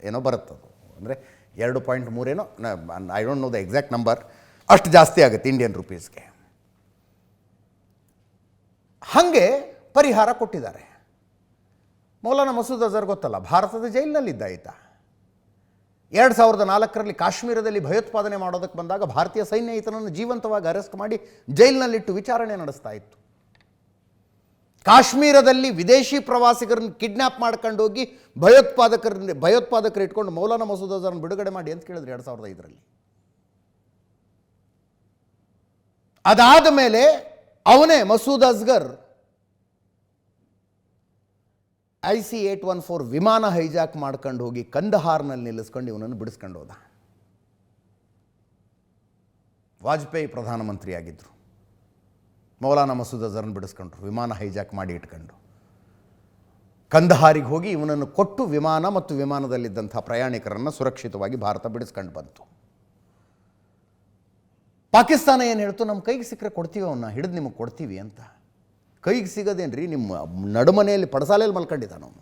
ಏನೋ ಬರುತ್ತದು, ಅಂದರೆ 2.3 ಏನೋ, I don't know the exact number, ಅಷ್ಟು ಜಾಸ್ತಿ ಆಗುತ್ತೆ ಇಂಡಿಯನ್ ರೂಪೀಸ್ಗೆ. ಹಾಗೆ ಪರಿಹಾರ ಕೊಟ್ಟಿದ್ದಾರೆ. ಮೌಲಾನಾ ಮಸೂದ್ ಅಜರ್ ಗೊತ್ತಲ್ಲ, ಭಾರತದ ಜೈಲಿನಲ್ಲಿದ್ದ ಈತ. 2004ರಲ್ಲಿ ಕಾಶ್ಮೀರದಲ್ಲಿ ಭಯೋತ್ಪಾದನೆ ಮಾಡೋದಕ್ಕೆ ಬಂದಾಗ ಭಾರತೀಯ ಸೈನ್ಯ ಈತನನ್ನು ಜೀವಂತವಾಗಿ ಅರೆಸ್ಟ್ ಮಾಡಿ ಜೈಲಿನಲ್ಲಿಟ್ಟು ವಿಚಾರಣೆ ನಡೆಸ್ತಾ ಇತ್ತು. ಕಾಶ್ಮೀರದಲ್ಲಿ ವಿದೇಶಿ ಪ್ರವಾಸಿಗರನ್ನು ಕಿಡ್ನ್ಯಾಪ್ ಮಾಡ್ಕೊಂಡು ಹೋಗಿ ಭಯೋತ್ಪಾದಕರು ಇಟ್ಕೊಂಡು ಮೌಲಾನಾ ಮಸೂದ್ ಅಜರ್ನ ಬಿಡುಗಡೆ ಮಾಡಿ ಅಂತ ಕೇಳಿದ್ರು 2005ರಲ್ಲಿ. ಅದಾದ ಮೇಲೆ ಅವನೇ ಮಸೂದ್ ಅಸ್ಗರ್ IC-814 ವಿಮಾನ ಹೈಜಾಕ್ ಮಾಡ್ಕೊಂಡು ಹೋಗಿ ಕಂದಹಾರ್ನಲ್ಲಿ ನಿಲ್ಲಿಸ್ಕೊಂಡು ಇವನನ್ನು ಬಿಡಿಸ್ಕೊಂಡು ಹೋದ. ವಾಜಪೇಯಿ ಪ್ರಧಾನಮಂತ್ರಿಯಾಗಿದ್ದರು, ಮೌಲಾನಾ ಮಸೂದ್ ಅಜರ್ನ ಬಿಡಿಸ್ಕೊಂಡ್ರು, ವಿಮಾನ ಹೈಜಾಕ್ ಮಾಡಿ ಇಟ್ಕೊಂಡು. ಕಂದಹಾರಿಗೆ ಹೋಗಿ ಇವನನ್ನು ಕೊಟ್ಟು ವಿಮಾನ ಮತ್ತು ವಿಮಾನದಲ್ಲಿದ್ದಂಥ ಪ್ರಯಾಣಿಕರನ್ನು ಸುರಕ್ಷಿತವಾಗಿ ಭಾರತ ಬಿಡಿಸ್ಕೊಂಡು ಬಂತು. ಪಾಕಿಸ್ತಾನ ಏನು ಹೇಳ್ತು, ನಮ್ಮ ಕೈಗೆ ಸಿಕ್ಕರೆ ಕೊಡ್ತೀವಿ, ಅವನ್ನ ಹಿಡಿದು ನಿಮಗೆ ಕೊಡ್ತೀವಿ ಅಂತ. ಕೈಗೆ ಸಿಗೋದೇನ್ರಿ, ನಿಮ್ಮ ನಡುಮನೆಯಲ್ಲಿ ಪಡಸಾಲೆಯಲ್ಲಿ ಮಲ್ಕೊಂಡಿದ್ದಾನ ಅವನು.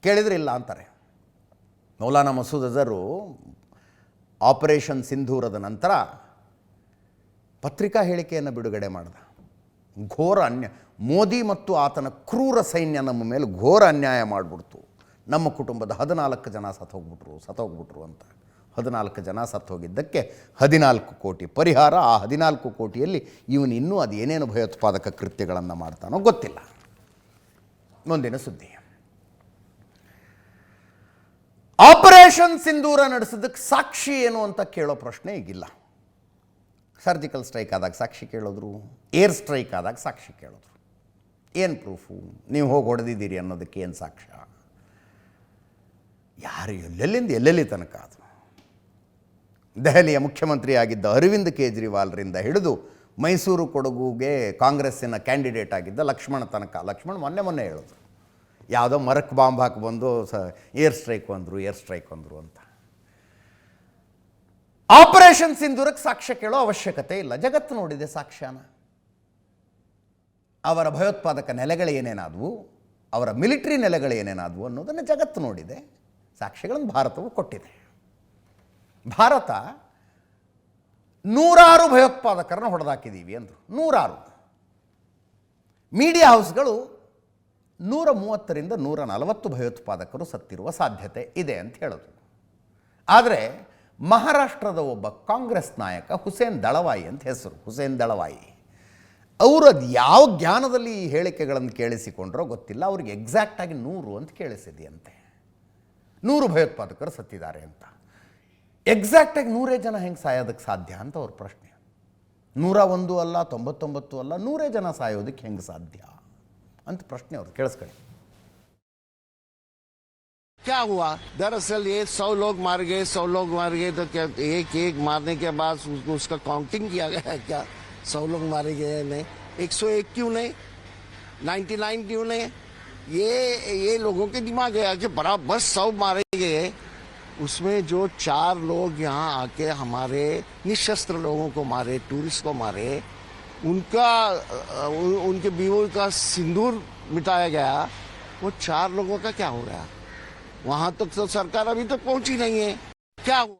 ಕೇಳಿದ್ರೆ ಇಲ್ಲ ಅಂತಾರೆ. ಮೌಲಾನಾ ಮಸೂದ್ ಅಜರು ಆಪರೇಷನ್ ಸಿಂಧೂರದ ನಂತರ ಪತ್ರಿಕಾ ಹೇಳಿಕೆಯನ್ನು ಬಿಡುಗಡೆ ಮಾಡಿದ. ಘೋರ ಮೋದಿ ಮತ್ತು ಆತನ ಕ್ರೂರ ಸೈನ್ಯ ನಮ್ಮ ಮೇಲೆ ಘೋರ ಅನ್ಯಾಯ ಮಾಡಿಬಿಡ್ತು, ನಮ್ಮ ಕುಟುಂಬದ 14 ಜನ ಸತ್ತೋಗ್ಬಿಟ್ರು ಅಂತ. 14 ಜನ ಸತ್ತೋಗಿದ್ದಕ್ಕೆ 14 ಕೋಟಿ ಪರಿಹಾರ. ಆ 14 ಕೋಟಿಯಲ್ಲಿ ಇವನು ಇನ್ನೂ ಅದು ಏನೇನು ಭಯೋತ್ಪಾದಕ ಕೃತ್ಯಗಳನ್ನು ಮಾಡ್ತಾನೋ ಗೊತ್ತಿಲ್ಲ. ಮುಂದಿನ ಸುದ್ದಿ, ಆಪರೇಷನ್ ಸಿಂಧೂರ ನಡೆಸಿದ್ದಕ್ಕೆ ಸಾಕ್ಷಿ ಏನು ಅಂತ ಕೇಳೋ ಪ್ರಶ್ನೆ ಈಗಿಲ್ಲ. ಸರ್ಜಿಕಲ್ ಸ್ಟ್ರೈಕ್ ಆದಾಗ ಸಾಕ್ಷಿ ಕೇಳಿದ್ರು, ಏರ್ ಸ್ಟ್ರೈಕ್ ಆದಾಗ ಸಾಕ್ಷಿ ಕೇಳಿದ್ರು. ಏನು ಪ್ರೂಫು? ನೀವು ಹೋಗಿ ಹೊಡೆದಿದ್ದೀರಿ ಅನ್ನೋದಕ್ಕೆ ಏನು ಸಾಕ್ಷ್ಯ? ಯಾರು ಎಲ್ಲೆಲ್ಲಿಂದ ಎಲ್ಲೆಲ್ಲಿ ತನಕ ಅದು? ದೆಹಲಿಯ ಮುಖ್ಯಮಂತ್ರಿ ಆಗಿದ್ದ ಅರವಿಂದ್ ಕೇಜ್ರಿವಾಲ್ರಿಂದ ಹಿಡಿದು ಮೈಸೂರು ಕೊಡಗುಗೆ ಕಾಂಗ್ರೆಸ್ಸಿನ ಕ್ಯಾಂಡಿಡೇಟ್ ಆಗಿದ್ದ ಲಕ್ಷ್ಮಣ ತನಕ. ಲಕ್ಷ್ಮಣ್ ಮೊನ್ನೆ ಹೇಳಿದ್ರು, ಯಾವುದೋ ಮರಕ್ಕೆ ಬಾಂಬ್ ಹಾಕಿ ಬಂದು ಏರ್ ಸ್ಟ್ರೈಕ್ ಅಂದರು ಅಂತ. ಆಪರೇಷನ್ ಸಿಂಧೂರಕ್ಕೆ ಸಾಕ್ಷ್ಯ ಕೇಳೋ ಅವಶ್ಯಕತೆ ಇಲ್ಲ. ಜಗತ್ತು ನೋಡಿದೆ ಸಾಕ್ಷ್ಯನ. ಅವರ ಭಯೋತ್ಪಾದಕ ನೆಲೆಗಳು ಏನೇನಾದವು, ಅವರ ಮಿಲಿಟರಿ ನೆಲೆಗಳು ಏನೇನಾದವು ಅನ್ನೋದನ್ನು ಜಗತ್ತು ನೋಡಿದೆ. ಸಾಕ್ಷ್ಯಗಳನ್ನು ಭಾರತವು ಕೊಟ್ಟಿದೆ. ಭಾರತ 100 ಭಯೋತ್ಪಾದಕರನ್ನು ಹೊಡೆದಾಕಿದ್ದೀವಿ ಅಂದರು. 100. ಮೀಡಿಯಾ ಹೌಸ್ಗಳು 130ರಿಂದ 140 ಭಯೋತ್ಪಾದಕರು ಸತ್ತಿರುವ ಸಾಧ್ಯತೆ ಇದೆ ಅಂತ ಹೇಳಿದ್ರು. ಆದರೆ ಮಹಾರಾಷ್ಟ್ರದ ಒಬ್ಬ ಕಾಂಗ್ರೆಸ್ ನಾಯಕ ಹುಸೇನ್ ದಳವಾಯಿ ಅಂತ ಹೆಸರು, ಹುಸೇನ್ ದಳವಾಯಿ, ಅವರು ಅದು ಯಾವ ಜ್ಞಾನದಲ್ಲಿ ಈ ಹೇಳಿಕೆಗಳನ್ನು ಕೇಳಿಸಿಕೊಂಡ್ರೋ ಗೊತ್ತಿಲ್ಲ, ಅವ್ರಿಗೆ ಎಕ್ಸಾಕ್ಟಾಗಿ 100 ಅಂತ ಕೇಳಿಸಿದೆಯಂತೆ. 100 ಭಯೋತ್ಪಾದಕರು ಸತ್ತಿದ್ದಾರೆ ಅಂತ. ಎಕ್ಸಾಕ್ಟಾಗಿ 100 ಜನ ಹೆಂಗೆ ಸಾಯೋದಕ್ಕೆ ಸಾಧ್ಯ ಅಂತ ಅವ್ರ ಪ್ರಶ್ನೆ. 101 ಅಲ್ಲ, 99 ಅಲ್ಲ, 100 ಜನ ಸಾಯೋದಕ್ಕೆ ಹೆಂಗೆ ಸಾಧ್ಯ ಅಂತ ಪ್ರಶ್ನೆ ಅವ್ರು. ಕೇಳಿಸ್ಕೊಳ್ಳಿ. क्या हुआ? दरअसल ये 100 लोग मार गए, 100 लोग मार गए, तो क्या एक मारने के बाद उसका काउंटिंग किया गया क्या? 100 लोग मारे गए नहीं, 101 क्यों नहीं, 99 क्यों नहीं? ये लोगों के दिमाग है कि बराबर 100 मारे गए, उसमें जो 4 लोग यहाँ आके हमारे निशस्त्र लोगों को मारे, टूरिस्ट को मारे, उनके बीवों का सिंदूर मिटाया गया, वो 4 लोगों का क्या हो गया? वहां तक तो सरकार अभी तक पहुंची नहीं है. क्या हुआ?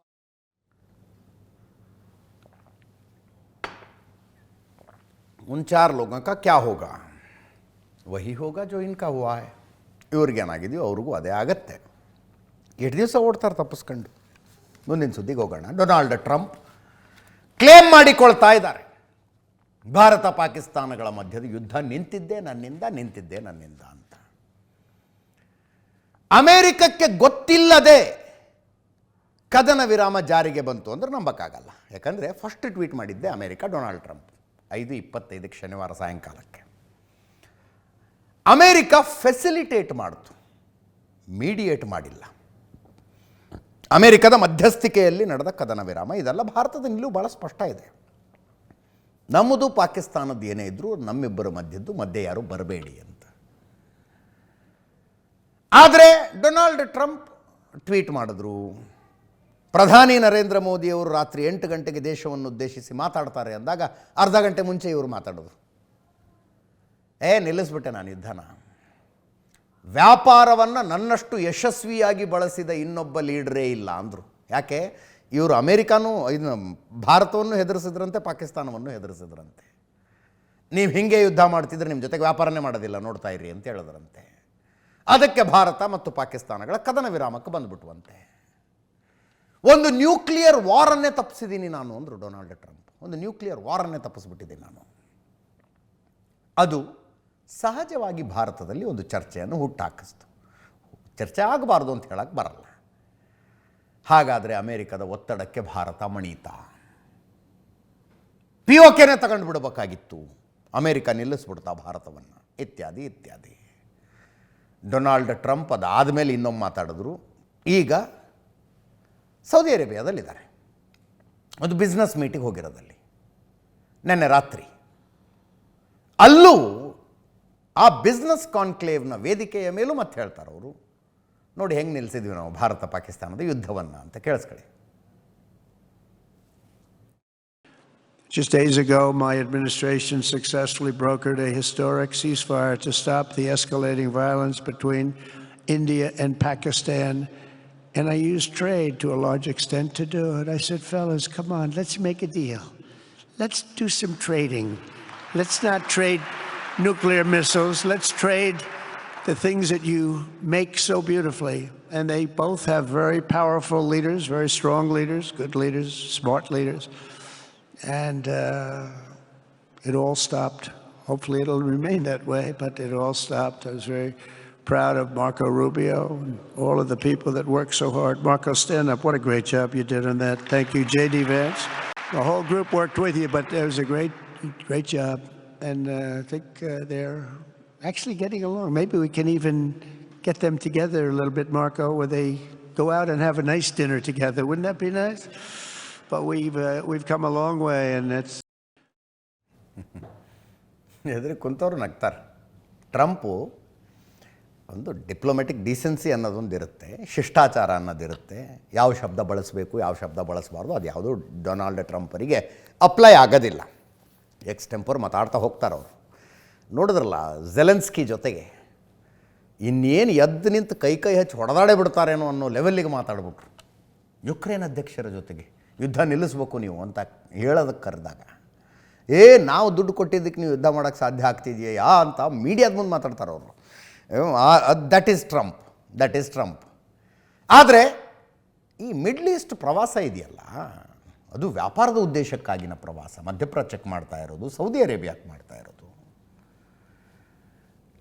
उन 4 लोगों का क्या होगा? वही होगा जो इनका हुआ है. ಇವ್ರಿಗೇನಾಗಿದೆಯೋ ಅವ್ರಿಗೂ ಅದೇ ಆಗತ್ತೆ. ಎಷ್ಟು ದಿವಸ ಓಡ್ತಾರೆ ತಪ್ಪಿಸ್ಕೊಂಡು? ಮುಂದಿನ ಸುದ್ದಿಗೆ ಹೋಗೋಣ. ಡೊನಾಲ್ಡ್ ಟ್ರಂಪ್ ಕ್ಲೇಮ್ ಮಾಡಿಕೊಳ್ತಾ ಇದ್ದಾರೆ, ಭಾರತ ಪಾಕಿಸ್ತಾನಗಳ ಮಧ್ಯದ ಯುದ್ಧ ನಿಂತಿದ್ದೇ ನನ್ನಿಂದ ಅಂತ. ಅಮೇರಿಕಕ್ಕೆ ಗೊತ್ತಿಲ್ಲದೆ ಕದನ ವಿರಾಮ ಜಾರಿಗೆ ಬಂತು ಅಂದ್ರೆ ನಂಬಕ್ಕಾಗಲ್ಲ. ಯಾಕಂದರೆ ಫಸ್ಟ್ ಟ್ವೀಟ್ ಮಾಡಿದ್ದೆ ಅಮೇರಿಕ, ಡೊನಾಲ್ಡ್ ಟ್ರಂಪ್ 5:25 ಶನಿವಾರ ಸಾಯಂಕಾಲಕ್ಕೆ. ಅಮೇರಿಕ ಫೆಸಿಲಿಟೇಟ್ ಮಾಡಿತು, ಮೀಡಿಯೇಟ್ ಮಾಡಿಲ್ಲ. ಅಮೇರಿಕದ ಮಧ್ಯಸ್ಥಿಕೆಯಲ್ಲಿ ನಡೆದ ಕದನ ವಿರಾಮ. ಇದೆಲ್ಲ ಭಾರತದ ನಿಲುವು ಭಾಳ ಸ್ಪಷ್ಟ ಇದೆ. ನಮ್ಮದು ಪಾಕಿಸ್ತಾನದ್ದು ಏನೇ ಇದ್ದರೂ ನಮ್ಮಿಬ್ಬರ ಮಧ್ಯೆ ಯಾರು ಬರಬೇಡಿ ಅಂತ. ಆದರೆ ಡೊನಾಲ್ಡ್ ಟ್ರಂಪ್ ಟ್ವೀಟ್ ಮಾಡಿದ್ರು. ಪ್ರಧಾನಿ ನರೇಂದ್ರ ಮೋದಿಯವರು ರಾತ್ರಿ 8 ಗಂಟೆಗೆ ದೇಶವನ್ನು ಉದ್ದೇಶಿಸಿ ಮಾತಾಡ್ತಾರೆ ಅಂದಾಗ ಅರ್ಧ ಗಂಟೆ ಮುಂಚೆ ಇವರು ಮಾತಾಡೋದು. ನಿಲ್ಲಿಸ್ಬಿಟ್ಟೆ ನಾನು ಯುದ್ಧನ. ವ್ಯಾಪಾರವನ್ನು ನನ್ನಷ್ಟು ಯಶಸ್ವಿಯಾಗಿ ಬಳಸಿದ ಇನ್ನೊಬ್ಬ ಲೀಡ್ರೇ ಇಲ್ಲ ಅಂದರು. ಯಾಕೆ? ಇವರು ಅಮೇರಿಕಾನೂ ಭಾರತವನ್ನು ಹೆದರಿಸಿದ್ರಂತೆ, ಪಾಕಿಸ್ತಾನವನ್ನು ಹೆದರಿಸಿದ್ರಂತೆ. ನೀವು ಹಿಂಗೆ ಯುದ್ಧ ಮಾಡ್ತಿದ್ರೆ ನಿಮ್ಮ ಜೊತೆಗೆ ವ್ಯಾಪಾರನೇ ಮಾಡೋದಿಲ್ಲ, ನೋಡ್ತಾ ಇರಿ ಅಂತ ಹೇಳಿದ್ರಂತೆ. ಅದಕ್ಕೆ ಭಾರತ ಮತ್ತು ಪಾಕಿಸ್ತಾನಗಳ ಕದನ ವಿರಾಮಕ್ಕೆ ಬಂದುಬಿಟ್ಟುವಂತೆ. ಒಂದು ನ್ಯೂಕ್ಲಿಯರ್ ವಾರನ್ನೇ ತಪ್ಪಿಸಿದ್ದೀನಿ ನಾನು ಅಂದರು ಡೊನಾಲ್ಡ್ ಟ್ರಂಪ್. ಒಂದು ನ್ಯೂಕ್ಲಿಯರ್ ವಾರನ್ನೇ ತಪ್ಪಿಸ್ಬಿಟ್ಟಿದ್ದೀನಿ ನಾನು. ಅದು ಸಹಜವಾಗಿ ಭಾರತದಲ್ಲಿ ಒಂದು ಚರ್ಚೆಯನ್ನು ಹುಟ್ಟಾಕಿಸ್ತು. ಚರ್ಚೆ ಆಗಬಾರ್ದು ಅಂತ ಹೇಳಕ್ಕೆ ಬರಲ್ಲ. ಹಾಗಾದರೆ ಅಮೇರಿಕದ ಒತ್ತಡಕ್ಕೆ ಭಾರತ ಮಣೀತಾ? POKನೇ ತಗೊಂಡು ಬಿಡಬೇಕಾಗಿತ್ತು, ಅಮೇರಿಕ ನಿಲ್ಲಿಸ್ಬಿಡ್ತಾ ಭಾರತವನ್ನು, ಇತ್ಯಾದಿ ಇತ್ಯಾದಿ. ಡೊನಾಲ್ಡ್ ಟ್ರಂಪ್ ಅದಾದಮೇಲೆ ಇನ್ನೊಮ್ಮೆ ಮಾತಾಡಿದ್ರು. ಈಗ ಸೌದಿ ಅರೇಬಿಯಾದಲ್ಲಿದ್ದಾರೆ, ಒಂದು ಬಿಸ್ನೆಸ್ ಮೀಟಿಂಗ್ ಹೋಗಿರೋದಲ್ಲಿ ನೆನ್ನೆ ರಾತ್ರಿ. ಅಲ್ಲೂ ಆ ಬಿಸ್ನೆಸ್ ಕಾನ್ಕ್ಲೇವ್ನ ವೇದಿಕೆಯ ಮೇಲೂ ಮತ್ತೆ ಹೇಳ್ತಾರೆ ಅವರು, ನೋಡಿ ಹೆಂಗೆ ನಿಲ್ಲಿಸಿದ್ವಿ ನಾವು ಭಾರತ ಪಾಕಿಸ್ತಾನದ ಯುದ್ಧವನ್ನು ಅಂತ. ಕೇಳಿಸ್ಕೊಳ್ಳಿ. Just days ago, my administration successfully brokered a historic ceasefire to stop the escalating violence between India and Pakistan. And I used trade to a large extent to do it. I said, fellas, come on, let's make a deal. Let's do some trading. Let's not trade nuclear missiles. Let's trade the things that you make so beautifully. And they both have very powerful leaders, very strong leaders, good leaders, smart leaders. And it all stopped. Hopefully it'll remain that way, but it all stopped. I was very proud of Marco Rubio and all of the people that work so hard. Marco, stand up. What a great job you did on that. Thank you, J.D. Vance. The whole group worked with you, but it was a great job. And I think they're actually getting along. Maybe we can even get them together a little bit, Marco, where they go out and have a nice dinner together. Wouldn't that be nice? But we've come a long way, and it's. ಎದುರು ಕುಂತವ್ರು ನಗ್ತಾರೆ. Trump ಒಂದು diplomatic decency ಅನ್ನೋದೊಂದು ಇರುತ್ತೆ, ಶಿಷ್ಟಾಚಾರ ಅನ್ನೋದಿರುತ್ತೆ, ಯಾವ ಶಬ್ದ ಬಳಸಬೇಕು ಯಾವ ಶಬ್ದ ಬಳಸಬಾರ್ದು ಅದು ಯಾವುದೂ ಡೊನಾಲ್ಡ್ ಟ್ರಂಪರಿಗೆ ಅಪ್ಲೈ ಆಗೋದಿಲ್ಲ. ಎಕ್ಸ್ಟೆಂಪರ್ ಮಾತಾಡ್ತಾ ಹೋಗ್ತಾರೆ ಅವರು. ನೋಡಿದ್ರಲ್ಲ ಝೆಲೆನ್ಸ್ಕಿ ಜೊತೆಗೆ ಇನ್ನೇನು ಎದ್ದು ನಿಂತು ಕೈ ಹಚ್ಚಿ ಹೊಡೆದಾಡೇ ಬಿಡ್ತಾರೇನೋ ಅನ್ನೋ ಲೆವೆಲ್ಲಿಗೆ ಮಾತಾಡ್ಬಿಟ್ರು. ಯುಕ್ರೇನ್ ಅಧ್ಯಕ್ಷರ ಜೊತೆಗೆ ಯುದ್ಧ ನಿಲ್ಲಿಸ್ಬೇಕು ನೀವು ಅಂತ ಹೇಳೋದಕ್ಕೆ ಕರೆದಾಗ, ನಾವು ದುಡ್ಡು ಕೊಟ್ಟಿದ್ದಕ್ಕೆ ನೀವು ಯುದ್ಧ ಮಾಡೋಕ್ಕೆ ಸಾಧ್ಯ ಆಗ್ತಿದೆಯಾ ಅಂತ ಮೀಡಿಯಾದ ಮುಂದೆ ಮಾತಾಡ್ತಾರೆ ಅವರು. That is Trump. ಆದರೆ ಈ ಮಿಡ್ಲ್ ಈಸ್ಟ್ ಪ್ರವಾಸ ಇದೆಯಲ್ಲ, ಅದು ವ್ಯಾಪಾರದ ಉದ್ದೇಶಕ್ಕಾಗಿನ ಪ್ರವಾಸ. ಮಧ್ಯಪ್ರಾಚ್ಯಕ್ಕೆ ಮಾಡ್ತಾ ಇರೋದು, ಸೌದಿ ಅರೇಬಿಯಾಕ್ಕೆ ಮಾಡ್ತಾ ಇರೋದು.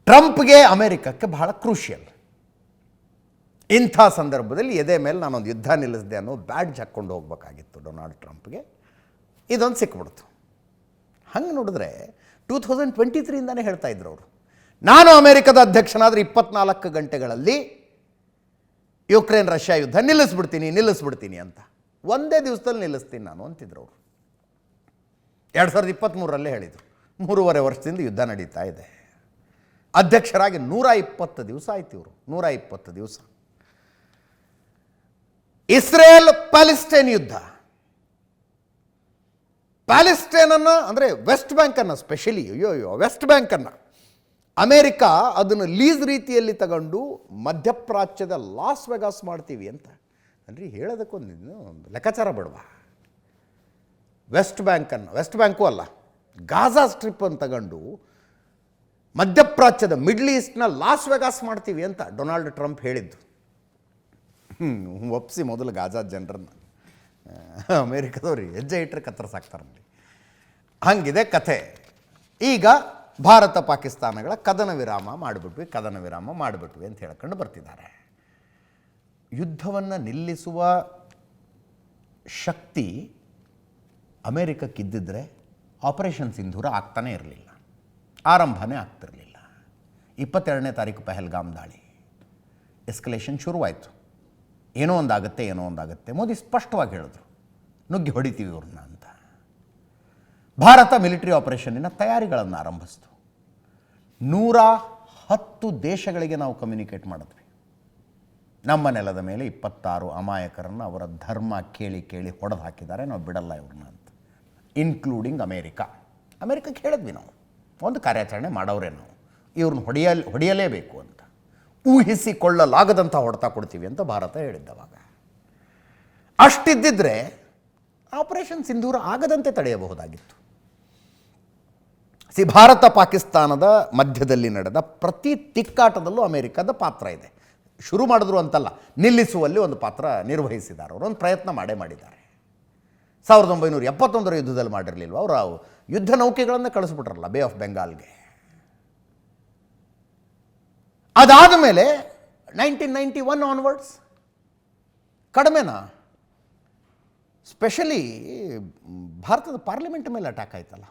ಟ್ರಂಪ್ಗೆ ಅಮೇರಿಕಕ್ಕೆ ಬಹಳ ಕ್ರೂಷಿಯಲ್. ಇಂಥ ಸಂದರ್ಭದಲ್ಲಿ ಎದೆ ಮೇಲೆ ನಾನೊಂದು ಯುದ್ಧ ನಿಲ್ಲಿಸಿದೆ ಅನ್ನೋ ಬ್ಯಾಡ್ಜ್ ಹಾಕ್ಕೊಂಡು ಹೋಗ್ಬೇಕಾಗಿತ್ತು ಡೊನಾಲ್ಡ್ ಟ್ರಂಪ್ಗೆ. ಇದೊಂದು ಸಿಕ್ಬಿಡ್ತು. ಹಂಗೆ ನೋಡಿದ್ರೆ 2023ಇಂದನೇ ಹೇಳ್ತಾ ಇದ್ರು ಅವರು, ನಾನು ಅಮೇರಿಕದ ಅಧ್ಯಕ್ಷನಾದರೆ 24 ಗಂಟೆಗಳಲ್ಲಿ ಯುಕ್ರೇನ್ ರಷ್ಯಾ ಯುದ್ಧ ನಿಲ್ಲಿಸ್ಬಿಡ್ತೀನಿ ಅಂತ. ಒಂದೇ ದಿವಸದಲ್ಲಿ ನಿಲ್ಲಿಸ್ತೀನಿ ನಾನು ಅಂತಿದ್ರು ಅವರು. 2023ರಲ್ಲೇ ಹೇಳಿದರು. 3.5 ವರ್ಷದಿಂದ ಯುದ್ಧ ನಡೀತಾ ಇದೆ. ಅಧ್ಯಕ್ಷರಾಗಿ 120 ದಿವಸ ಆಯ್ತು ಇವರು. 120 ದಿವಸ. ಇಸ್ರೇಲ್ ಪ್ಯಾಲೆಸ್ಟೈನ್ ಯುದ್ಧ. ಪ್ಯಾಲೆಸ್ಟೈನನ್ನು ಅಂದರೆ ವೆಸ್ಟ್ ಬ್ಯಾಂಕನ್ನು, ಸ್ಪೆಷಲಿ ವೆಸ್ಟ್ ಬ್ಯಾಂಕನ್ನು ಅಮೇರಿಕಾ ಅದನ್ನು ಲೀಸ್ ರೀತಿಯಲ್ಲಿ ತಗೊಂಡು ಮಧ್ಯಪ್ರಾಚ್ಯದ ಲಾಸ್ ವೆಗಾಸ್ ಮಾಡ್ತೀವಿ ಅಂತ. ಅಂದರೆ ಹೇಳೋದಕ್ಕೊಂದು ಲೆಕ್ಕಾಚಾರ ಬೇಡವಾ? ವೆಸ್ಟ್ ಬ್ಯಾಂಕು ಅಲ್ಲ, ಗಾಜಾ ಸ್ಟ್ರಿಪ್ ಅಂತ ತಗೊಂಡು ಮಧ್ಯಪ್ರಾಚ್ಯದ ಮಿಡ್ಲ್ ಈಸ್ಟ್ನ ಲಾಸ್ ವೆಗಾಸ್ ಮಾಡ್ತೀವಿ ಅಂತ ಡೊನಾಲ್ಡ್ ಟ್ರಂಪ್ ಹೇಳಿದ್ದು. ಒಪ್ಪಿಸಿ ಮೊದಲು ಗಾಜಾ ಜನರನ್ನು. ಅಮೇರಿಕದವ್ರು ಹೆಜ್ಜೆ ಇಟ್ಟರೆ ಕತ್ತರಿಸಾಕ್ತಾರೆ ನೋಡಿ. ಹಂಗಿದೆ ಕಥೆ. ಈಗ ಭಾರತ ಪಾಕಿಸ್ತಾನಗಳ ಕದನ ವಿರಾಮ ಮಾಡಿಬಿಟ್ವಿ ಅಂತ ಹೇಳ್ಕೊಂಡು ಬರ್ತಿದ್ದಾರೆ. ಯುದ್ಧವನ್ನು ನಿಲ್ಲಿಸುವ ಶಕ್ತಿ ಅಮೇರಿಕಕ್ಕಿದ್ದಿದ್ರೆ ಆಪರೇಷನ್ ಸಿಂಧೂರ ಆಗ್ತಾನೇ ಇರಲಿಲ್ಲ, ಆರಂಭನೇ ಆಗ್ತಿರಲಿಲ್ಲ. 22ನೇ ತಾರೀಕು ಪಹಲ್ಗಾಮ್ ದಾಳಿ, ಎಸ್ಕಲೇಷನ್ ಶುರುವಾಯಿತು. ಏನೋ ಒಂದಾಗುತ್ತೆ. ಮೋದಿ ಸ್ಪಷ್ಟವಾಗಿ ಹೇಳಿದ್ರು, ನುಗ್ಗಿ ಹೊಡಿತೀವಿ ಇವ್ರನ್ನ ಅಂತ. ಭಾರತ ಮಿಲಿಟರಿ ಆಪರೇಷನ್ನಿನ ತಯಾರಿಗಳನ್ನು ಆರಂಭಿಸ್ತು. 110 ದೇಶಗಳಿಗೆ ನಾವು ಕಮ್ಯುನಿಕೇಟ್ ಮಾಡಿದ್ವಿ. ನಮ್ಮ ನೆಲದ ಮೇಲೆ 26 ಅಮಾಯಕರನ್ನು ಅವರ ಧರ್ಮ ಕೇಳಿ ಹೊಡೆದು ಹಾಕಿದ್ದಾರೆ, ನಾವು ಬಿಡಲ್ಲ ಇವ್ರನ್ನ ಅಂತ, ಇನ್ಕ್ಲೂಡಿಂಗ್ ಅಮೇರಿಕಕ್ಕೆ ಹೇಳಿದ್ವಿ ನಾವು, ಒಂದು ಕಾರ್ಯಾಚರಣೆ ಮಾಡವ್ರೆ ನಾವು, ಇವ್ರನ್ನ ಹೊಡೆಯಲೇಬೇಕು ಅಂತ, ಊಹಿಸಿಕೊಳ್ಳಲಾಗದಂಥ ಹೊಡೆತ ಕೊಡ್ತೀವಿ ಅಂತ ಭಾರತ ಹೇಳಿದ್ದವಾಗ. ಅಷ್ಟಿದ್ದಿದ್ರೆ ಆಪರೇಷನ್ ಸಿಂಧೂರ ಆಗದಂತೆ ತಡೆಯಬಹುದಾಗಿತ್ತು. ಭಾರತ ಪಾಕಿಸ್ತಾನದ ಮಧ್ಯದಲ್ಲಿ ನಡೆದ ಪ್ರತಿ ತಿಕ್ಕಾಟದಲ್ಲೂ ಅಮೇರಿಕದ ಪಾತ್ರ ಇದೆ. ಶುರು ಮಾಡಿದ್ರು ಅಂತಲ್ಲ, ನಿಲ್ಲಿಸುವಲ್ಲಿ ಒಂದು ಪಾತ್ರ ನಿರ್ವಹಿಸಿದ್ದಾರೆ. ಅವರು ಒಂದು ಪ್ರಯತ್ನ ಮಾಡಿದ್ದಾರೆ. 1971ರ ಯುದ್ಧದಲ್ಲಿ ಮಾಡಿರಲಿಲ್ವ, ಅವರು ಯುದ್ಧ ನೌಕೆಗಳನ್ನು ಕಳಿಸ್ಬಿಟ್ರಲ್ಲ ಬೇ ಆಫ್ ಬೆಂಗಾಲ್ಗೆ. ಅದಾದ ಮೇಲೆ 1991 ಆನ್ವರ್ಡ್ಸ್ ಕಡಿಮೆನಾ? ಸ್ಪೆಷಲಿ ಭಾರತದ ಪಾರ್ಲಿಮೆಂಟ್ ಮೇಲೆ ಅಟ್ಯಾಕ್ ಆಯ್ತಲ್ಲ.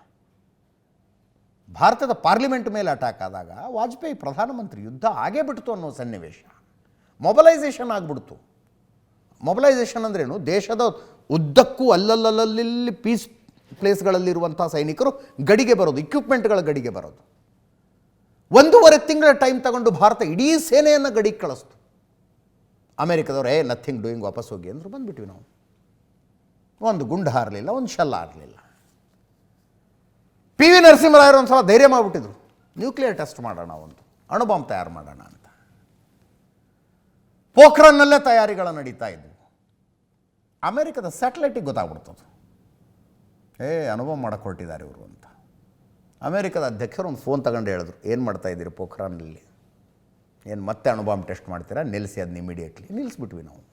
ಭಾರತದ ಪಾರ್ಲಿಮೆಂಟ್ ಮೇಲೆ ಅಟ್ಯಾಕ್ ಆದಾಗ ವಾಜಪೇಯಿ ಪ್ರಧಾನಮಂತ್ರಿ, ಯುದ್ಧ ಆಗೇ ಬಿಡ್ತು ಅನ್ನೋ ಸನ್ನಿವೇಶ, ಮೊಬಲೈಸೇಷನ್ ಆಗಿಬಿಡ್ತು. ಮೊಬಲೈಸೇಷನ್ ಅಂದ್ರೇನು? ದೇಶದ ಉದ್ದಕ್ಕೂ ಅಲ್ಲಲ್ಲಿ ಪೀಸ್ ಪ್ಲೇಸ್ಗಳಲ್ಲಿರುವಂಥ ಸೈನಿಕರು ಗಡಿಗೆ ಬರೋದು, ಇಕ್ವಿಪ್ಮೆಂಟ್ಗಳ ಗಡಿಗೆ ಬರೋದು. 1.5 ತಿಂಗಳ ಟೈಮ್ ತಗೊಂಡು ಭಾರತ ಇಡೀ ಸೇನೆಯನ್ನು ಗಡಿಗೆ ಕಳಿಸ್ತು. ಅಮೇರಿಕದವ್ರು ನಥಿಂಗ್ ಡೂಯಿಂಗ್, ವಾಪಸ್ ಹೋಗಿ ಅಂದರು. ಬಂದುಬಿಟ್ವಿ ನಾವು. ಒಂದು ಗುಂಡು ಹಾರಲಿಲ್ಲ, ಒಂದು ಶೆಲ್ಲ ಹಾರಲಿಲ್ಲ. ಪಿ ವಿ ನರಸಿಂಹರಾಯರು ಒಂದು ಸಲ ಧೈರ್ಯ ಮಾಡಿಬಿಟ್ಟಿದ್ರು, ನ್ಯೂಕ್ಲಿಯರ್ ಟೆಸ್ಟ್ ಮಾಡೋಣ, ಒಂದು ಅಣುಬಾಂಬ್ ತಯಾರು ಮಾಡೋಣ ಅಂತ. ಪೋಖ್ರಾನ್ನಲ್ಲೇ ತಯಾರಿಗಳು ನಡೀತಾ ಇದ್ವು. ಅಮೇರಿಕದ ಸ್ಯಾಟಲೈಟಿಗೆ ಗೊತ್ತಾಗ್ಬಿಡ್ತದು, ಅಣುಬಾಂಬ್ ಮಾಡಕ್ಕೆ ಹೊರಟಿದ್ದಾರೆ ಇವರು ಅಂತ. ಅಮೇರಿಕದ ಅಧ್ಯಕ್ಷರು ಒಂದು ಫೋನ್ ತಗೊಂಡು ಹೇಳಿದ್ರು, ಏನು ಮಾಡ್ತಾ ಇದ್ದೀರಿ ಪೋಖ್ರಾನ್ನಲ್ಲಿ, ಏನು ಮತ್ತೆ ಅಣುಬಾಂಬ್ ಟೆಸ್ಟ್ ಮಾಡ್ತೀರಾ, ನಿಲ್ಲಿಸಿ ಅದನ್ನ ಇಮಿಡಿಯೇಟ್ಲಿ. ನಿಲ್ಲಿಸ್ಬಿಟ್ವಿ ನಾವು.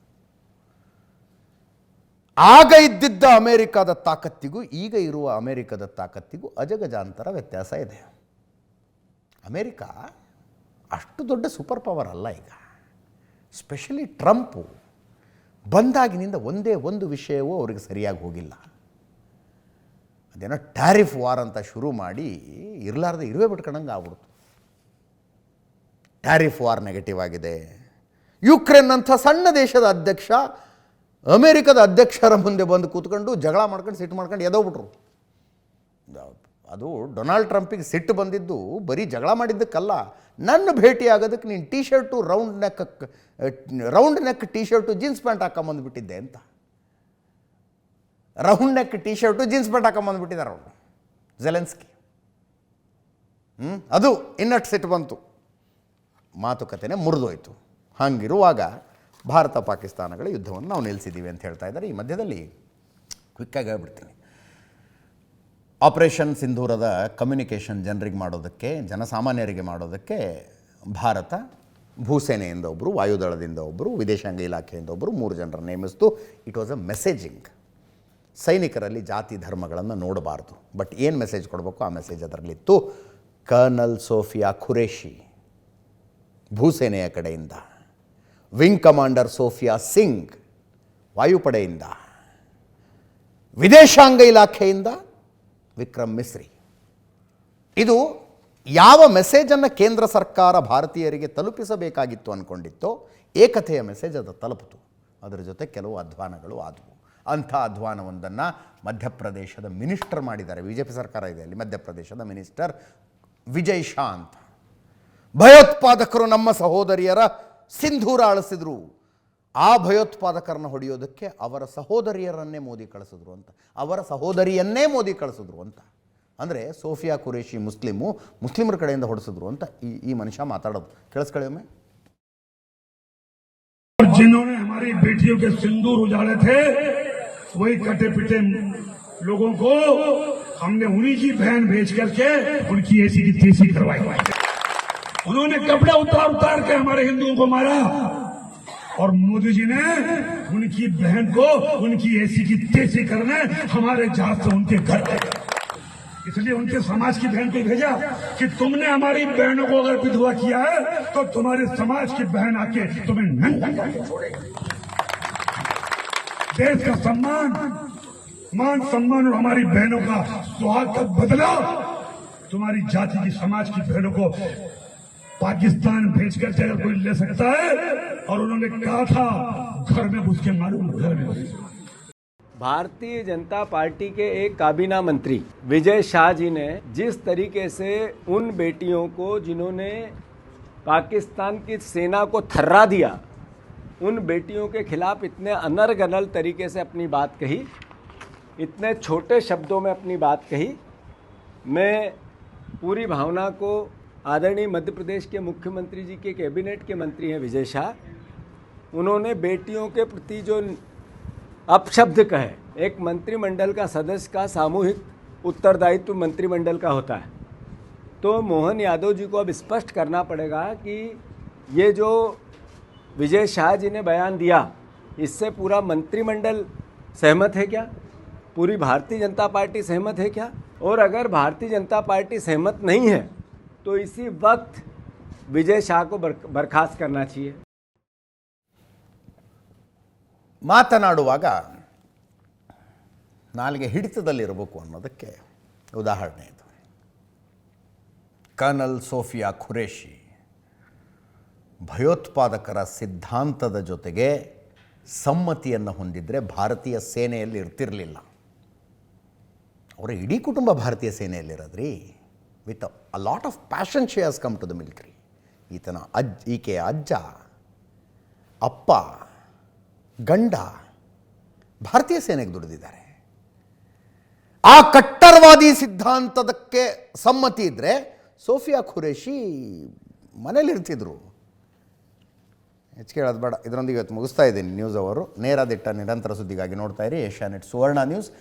ಆಗ ಇದ್ದಿದ್ದ ಅಮೇರಿಕದ ತಾಕತ್ತಿಗೂ ಈಗ ಇರುವ ಅಮೇರಿಕದ ತಾಕತ್ತಿಗೂ ಅಜಗಜಾಂತರ ವ್ಯತ್ಯಾಸ ಇದೆ. ಅಮೇರಿಕ ಅಷ್ಟು ದೊಡ್ಡ ಸೂಪರ್ ಪವರ್ ಅಲ್ಲ ಈಗ. ಸ್ಪೆಷಲಿ ಟ್ರಂಪು ಬಂದಾಗಿನಿಂದ ಒಂದೇ ಒಂದು ವಿಷಯವೂ ಅವ್ರಿಗೆ ಸರಿಯಾಗಿ ಹೋಗಿಲ್ಲ. ಅದೇನೋ ಟ್ಯಾರಿಫ್ ವಾರ್ ಅಂತ ಶುರು ಮಾಡಿ ಇರಲಾರ್ದೆ ಇರುವೆ ಬಿಟ್ಕೊಂಡಂಗೆ ಆಗ್ಬಿಡ್ತು. ಟ್ಯಾರಿಫ್ ವಾರ್ ನೆಗೆಟಿವ್ ಆಗಿದೆ. ಯುಕ್ರೇನ್ ಅಂಥ ಸಣ್ಣ ದೇಶದ ಅಧ್ಯಕ್ಷ ಅಮೇರಿಕದ ಅಧ್ಯಕ್ಷರ ಮುಂದೆ ಬಂದು ಕೂತ್ಕೊಂಡು ಜಗಳ ಮಾಡ್ಕೊಂಡು ಸಿಟ್ಟು ಮಾಡ್ಕೊಂಡು ಎದೋಗ್ಬಿಟ್ರು. ಅದು ಡೊನಾಲ್ಡ್ ಟ್ರಂಪಿಗೆ ಸಿಟ್ಟು ಬಂದಿದ್ದು ಬರೀ ಜಗಳ ಮಾಡಿದ್ದಕ್ಕಲ್ಲ, ನನ್ನ ಭೇಟಿ ಆಗೋದಕ್ಕೆ ನೀನು T shirt round neck T shirt jeans pant ಹಾಕೊಂಬಂದುಬಿಟ್ಟಿದ್ದೆ ಅಂತ. Round neck T shirt jeans pant ಹಾಕೊಂಬಂದುಬಿಟ್ಟಿದ್ದಾರೆ ಅವರು ಜೆಲೆನ್ಸ್ಕಿ. ಅದು ಇನ್ನಷ್ಟು ಸಿಟ್ಟು ಬಂತು, ಮಾತುಕತೆನೇ ಮುರಿದೋಯ್ತು. ಹಾಗಿರುವಾಗ ಭಾರತ ಪಾಕಿಸ್ತಾನಗಳ ಯುದ್ಧವನ್ನು ನಾವು ನಿಲ್ಲಿಸಿದ್ದೀವಿ ಅಂತ ಹೇಳ್ತಾ ಇದ್ದಾರೆ. ಈ ಮಧ್ಯದಲ್ಲಿ ಕ್ವಿಕ್ಕಾಗಿ ಹೇಳ್ಬಿಡ್ತೀನಿ. ಆಪರೇಷನ್ ಸಿಂಧೂರದ ಕಮ್ಯುನಿಕೇಷನ್ ಜನರಿಗೆ ಮಾಡೋದಕ್ಕೆ, ಜನಸಾಮಾನ್ಯರಿಗೆ ಮಾಡೋದಕ್ಕೆ ಭಾರತ ಭೂಸೇನೆಯಿಂದ ಒಬ್ಬರು, ವಾಯುದಳದಿಂದ ಒಬ್ಬರು, ವಿದೇಶಾಂಗ ಇಲಾಖೆಯಿಂದ ಒಬ್ಬರು 3 ಜನರನ್ನು ನೇಮಿಸ್ತು. It was a messaging. ಸೈನಿಕರಲ್ಲಿ ಜಾತಿ ಧರ್ಮಗಳನ್ನು ನೋಡಬಾರ್ದು, ಬಟ್ ಏನು ಮೆಸೇಜ್ ಕೊಡಬೇಕು ಆ ಮೆಸೇಜ್ ಅದರಲ್ಲಿತ್ತು. ಕರ್ನಲ್ ಸೋಫಿಯಾ ಖುರೇಷಿ ಭೂಸೇನೆಯ ಕಡೆಯಿಂದ, ವಿಂಗ್ ಕಮಾಂಡರ್ ಸೋಫಿಯಾ ಸಿಂಗ್ ವಾಯುಪಡೆಯಿಂದ, ವಿದೇಶಾಂಗ ಇಲಾಖೆಯಿಂದ ವಿಕ್ರಮ್ ಮಿಸ್ರಿ. ಇದು ಯಾವ ಮೆಸೇಜನ್ನು ಕೇಂದ್ರ ಸರ್ಕಾರ ಭಾರತೀಯರಿಗೆ ತಲುಪಿಸಬೇಕಾಗಿತ್ತು ಅಂದ್ಕೊಂಡಿತ್ತೋ ಏಕತೆಯ ಮೆಸೇಜ್ ಅದು ತಲುಪಿತು. ಅದರ ಜೊತೆ ಕೆಲವು ಅಧ್ವಾನಗಳು ಆದವು. ಅಂಥ ಅಧ್ವಾನವೊಂದನ್ನು ಮಧ್ಯಪ್ರದೇಶದ ಮಿನಿಸ್ಟರ್ ಮಾಡಿದ್ದಾರೆ. BJP ಸರ್ಕಾರ ಇದೆ ಅಲ್ಲಿ. ಮಧ್ಯಪ್ರದೇಶದ ಮಿನಿಸ್ಟರ್ ವಿಜಯ್ ಶಾಂತ್, ಭಯೋತ್ಪಾದಕರು ನಮ್ಮ ಸಹೋದರಿಯರ ಸಿಂಧೂರ ಅಳಿಸಿದ್ರು, ಆ ಭಯೋತ್ಪಾದಕರನ್ನು ಹೊಡೆಯೋದಕ್ಕೆ ಅವರ ಸಹೋದರಿಯರನ್ನೇ ಮೋದಿ ಕಳಿಸಿದ್ರು ಅಂತ, ಅವರ ಸಹೋದರಿಯನ್ನೇ ಮೋದಿ ಕಳಿಸಿದ್ರು ಅಂತ. ಅಂದರೆ ಸೋಫಿಯಾ ಖುರೇಷಿ ಮುಸ್ಲಿಮರ ಕಡೆಯಿಂದ ಹೊಡೆಸಿದ್ರು ಅಂತ ಈ ಮನುಷ್ಯ ಮಾತಾಡೋದು. ಕೇಳಿಸ್ಕೊಳ್ಳಿ ಒಮ್ಮೆ. जिन्होंने हमारी बेटियों के सिंदूर उजाड़े थे, वही कटे पिटे लोगों को हमने उन्हीं की बहन भेज करके उनकी ऐसी की तैसी करवाई। उन्होंने कपड़े उतार उतार के हमारे हिंदुओं को मारा, और मोदी जी ने उनकी बहन को उनकी ऐसी की तैसी करने हमारे जहाज से उनके घर गए। इसलिए उनके समाज की बहन को भेजा कि तुमने हमारी बहनों को अगर विधवा किया है तो तुम्हारे समाज की बहन आके तुम्हें नंगा करके छोड़ेगी। देश का सम्मान, मान सम्मान और हमारी बहनों का सुहाग का बदला तुम्हारी जाति की, समाज की बहनों को पाकिस्तान भेज करके अगर कोई ले सकता है, और उन्होंने कहा था घर में घुस के मालूम, घर में घुस के। भारतीय जनता पार्टी के एक काबीना मंत्री विजय शाह जी ने जिस तरीके से उन बेटियों को जिन्होंने पाकिस्तान की सेना को थर्रा दिया, उन बेटियों के खिलाफ इतने अनर्गल तरीके से अपनी बात कही, इतने छोटे शब्दों में अपनी बात कही, मैं पूरी भावना को आदरणीय मध्य प्रदेश के मुख्यमंत्री जी के कैबिनेट के मंत्री हैं विजय शाह, उन्होंने बेटियों के प्रति जो अपशब्द कहे, एक मंत्रिमंडल का सदस्य का सामूहिक उत्तरदायित्व मंत्रिमंडल का होता है, तो मोहन यादव जी को अब स्पष्ट करना पड़ेगा कि ये जो विजय शाह जी ने बयान दिया, इससे पूरा मंत्रिमंडल सहमत है क्या? पूरी भारतीय जनता पार्टी सहमत है क्या? और अगर भारतीय जनता पार्टी सहमत नहीं है तो इसी वक्त विजय शाह को बर्खास्त करना चाहिए। ಮಾತನಾಡುವಾಗ ನಾಲಿಗೆ ಹಿಡಿತದಲ್ಲಿರಬೇಕು ಅನ್ನೋದಕ್ಕೆ ಉದಾಹರಣೆ ಇದು. ಕರ್ನಲ್ ಸೋಫಿಯಾ ಖುರೇಷಿ ಭಯೋತ್ಪಾದಕರ ಸಿದ್ಧಾಂತದ ಜೊತೆಗೆ ಸಮ್ಮತಿಯನ್ನು ಹೊಂದಿದರೆ ಭಾರತೀಯ ಸೇನೆಯಲ್ಲಿ ಇರ್ತಿರಲಿಲ್ಲ. ಅವರ ಇಡೀ ಕುಟುಂಬ ಭಾರತೀಯ ಸೇನೆಯಲ್ಲಿರೋದ್ರಿ. With a lot of passion she has come to the military. ಈಕೆಯ ಅಜ್ಜ, ಅಪ್ಪ, ಗಂಡ ಭಾರತೀಯ ಸೇನೆಗೆ ದುಡಿದಿದ್ದಾರೆ. ಆ ಕಟ್ಟರ್ವಾದಿ ಸಿದ್ಧಾಂತದಕ್ಕೆ ಸಮ್ಮತಿ ಇದ್ದರೆ ಸೋಫಿಯಾ ಖುರೇಷಿ ಮನೇಲಿರ್ತಿದ್ರು. ಹೆಚ್ಚಿಗೆ ಹೇಳೋದು ಬೇಡ. ಇದರೊಂದಿಗೆ ಇವತ್ತು ಮುಗಿಸ್ತಾ ಇದ್ದೀನಿ ನ್ಯೂಸ್ ಅವರು. ನೇರ ದಿಟ್ಟ ನಿರಂತರ ಸುದ್ದಿಗಾಗಿ ನೋಡ್ತಾ ಇರಿ ಏಷ್ಯಾನೆಟ್ ಸುವರ್ಣ ನ್ಯೂಸ್.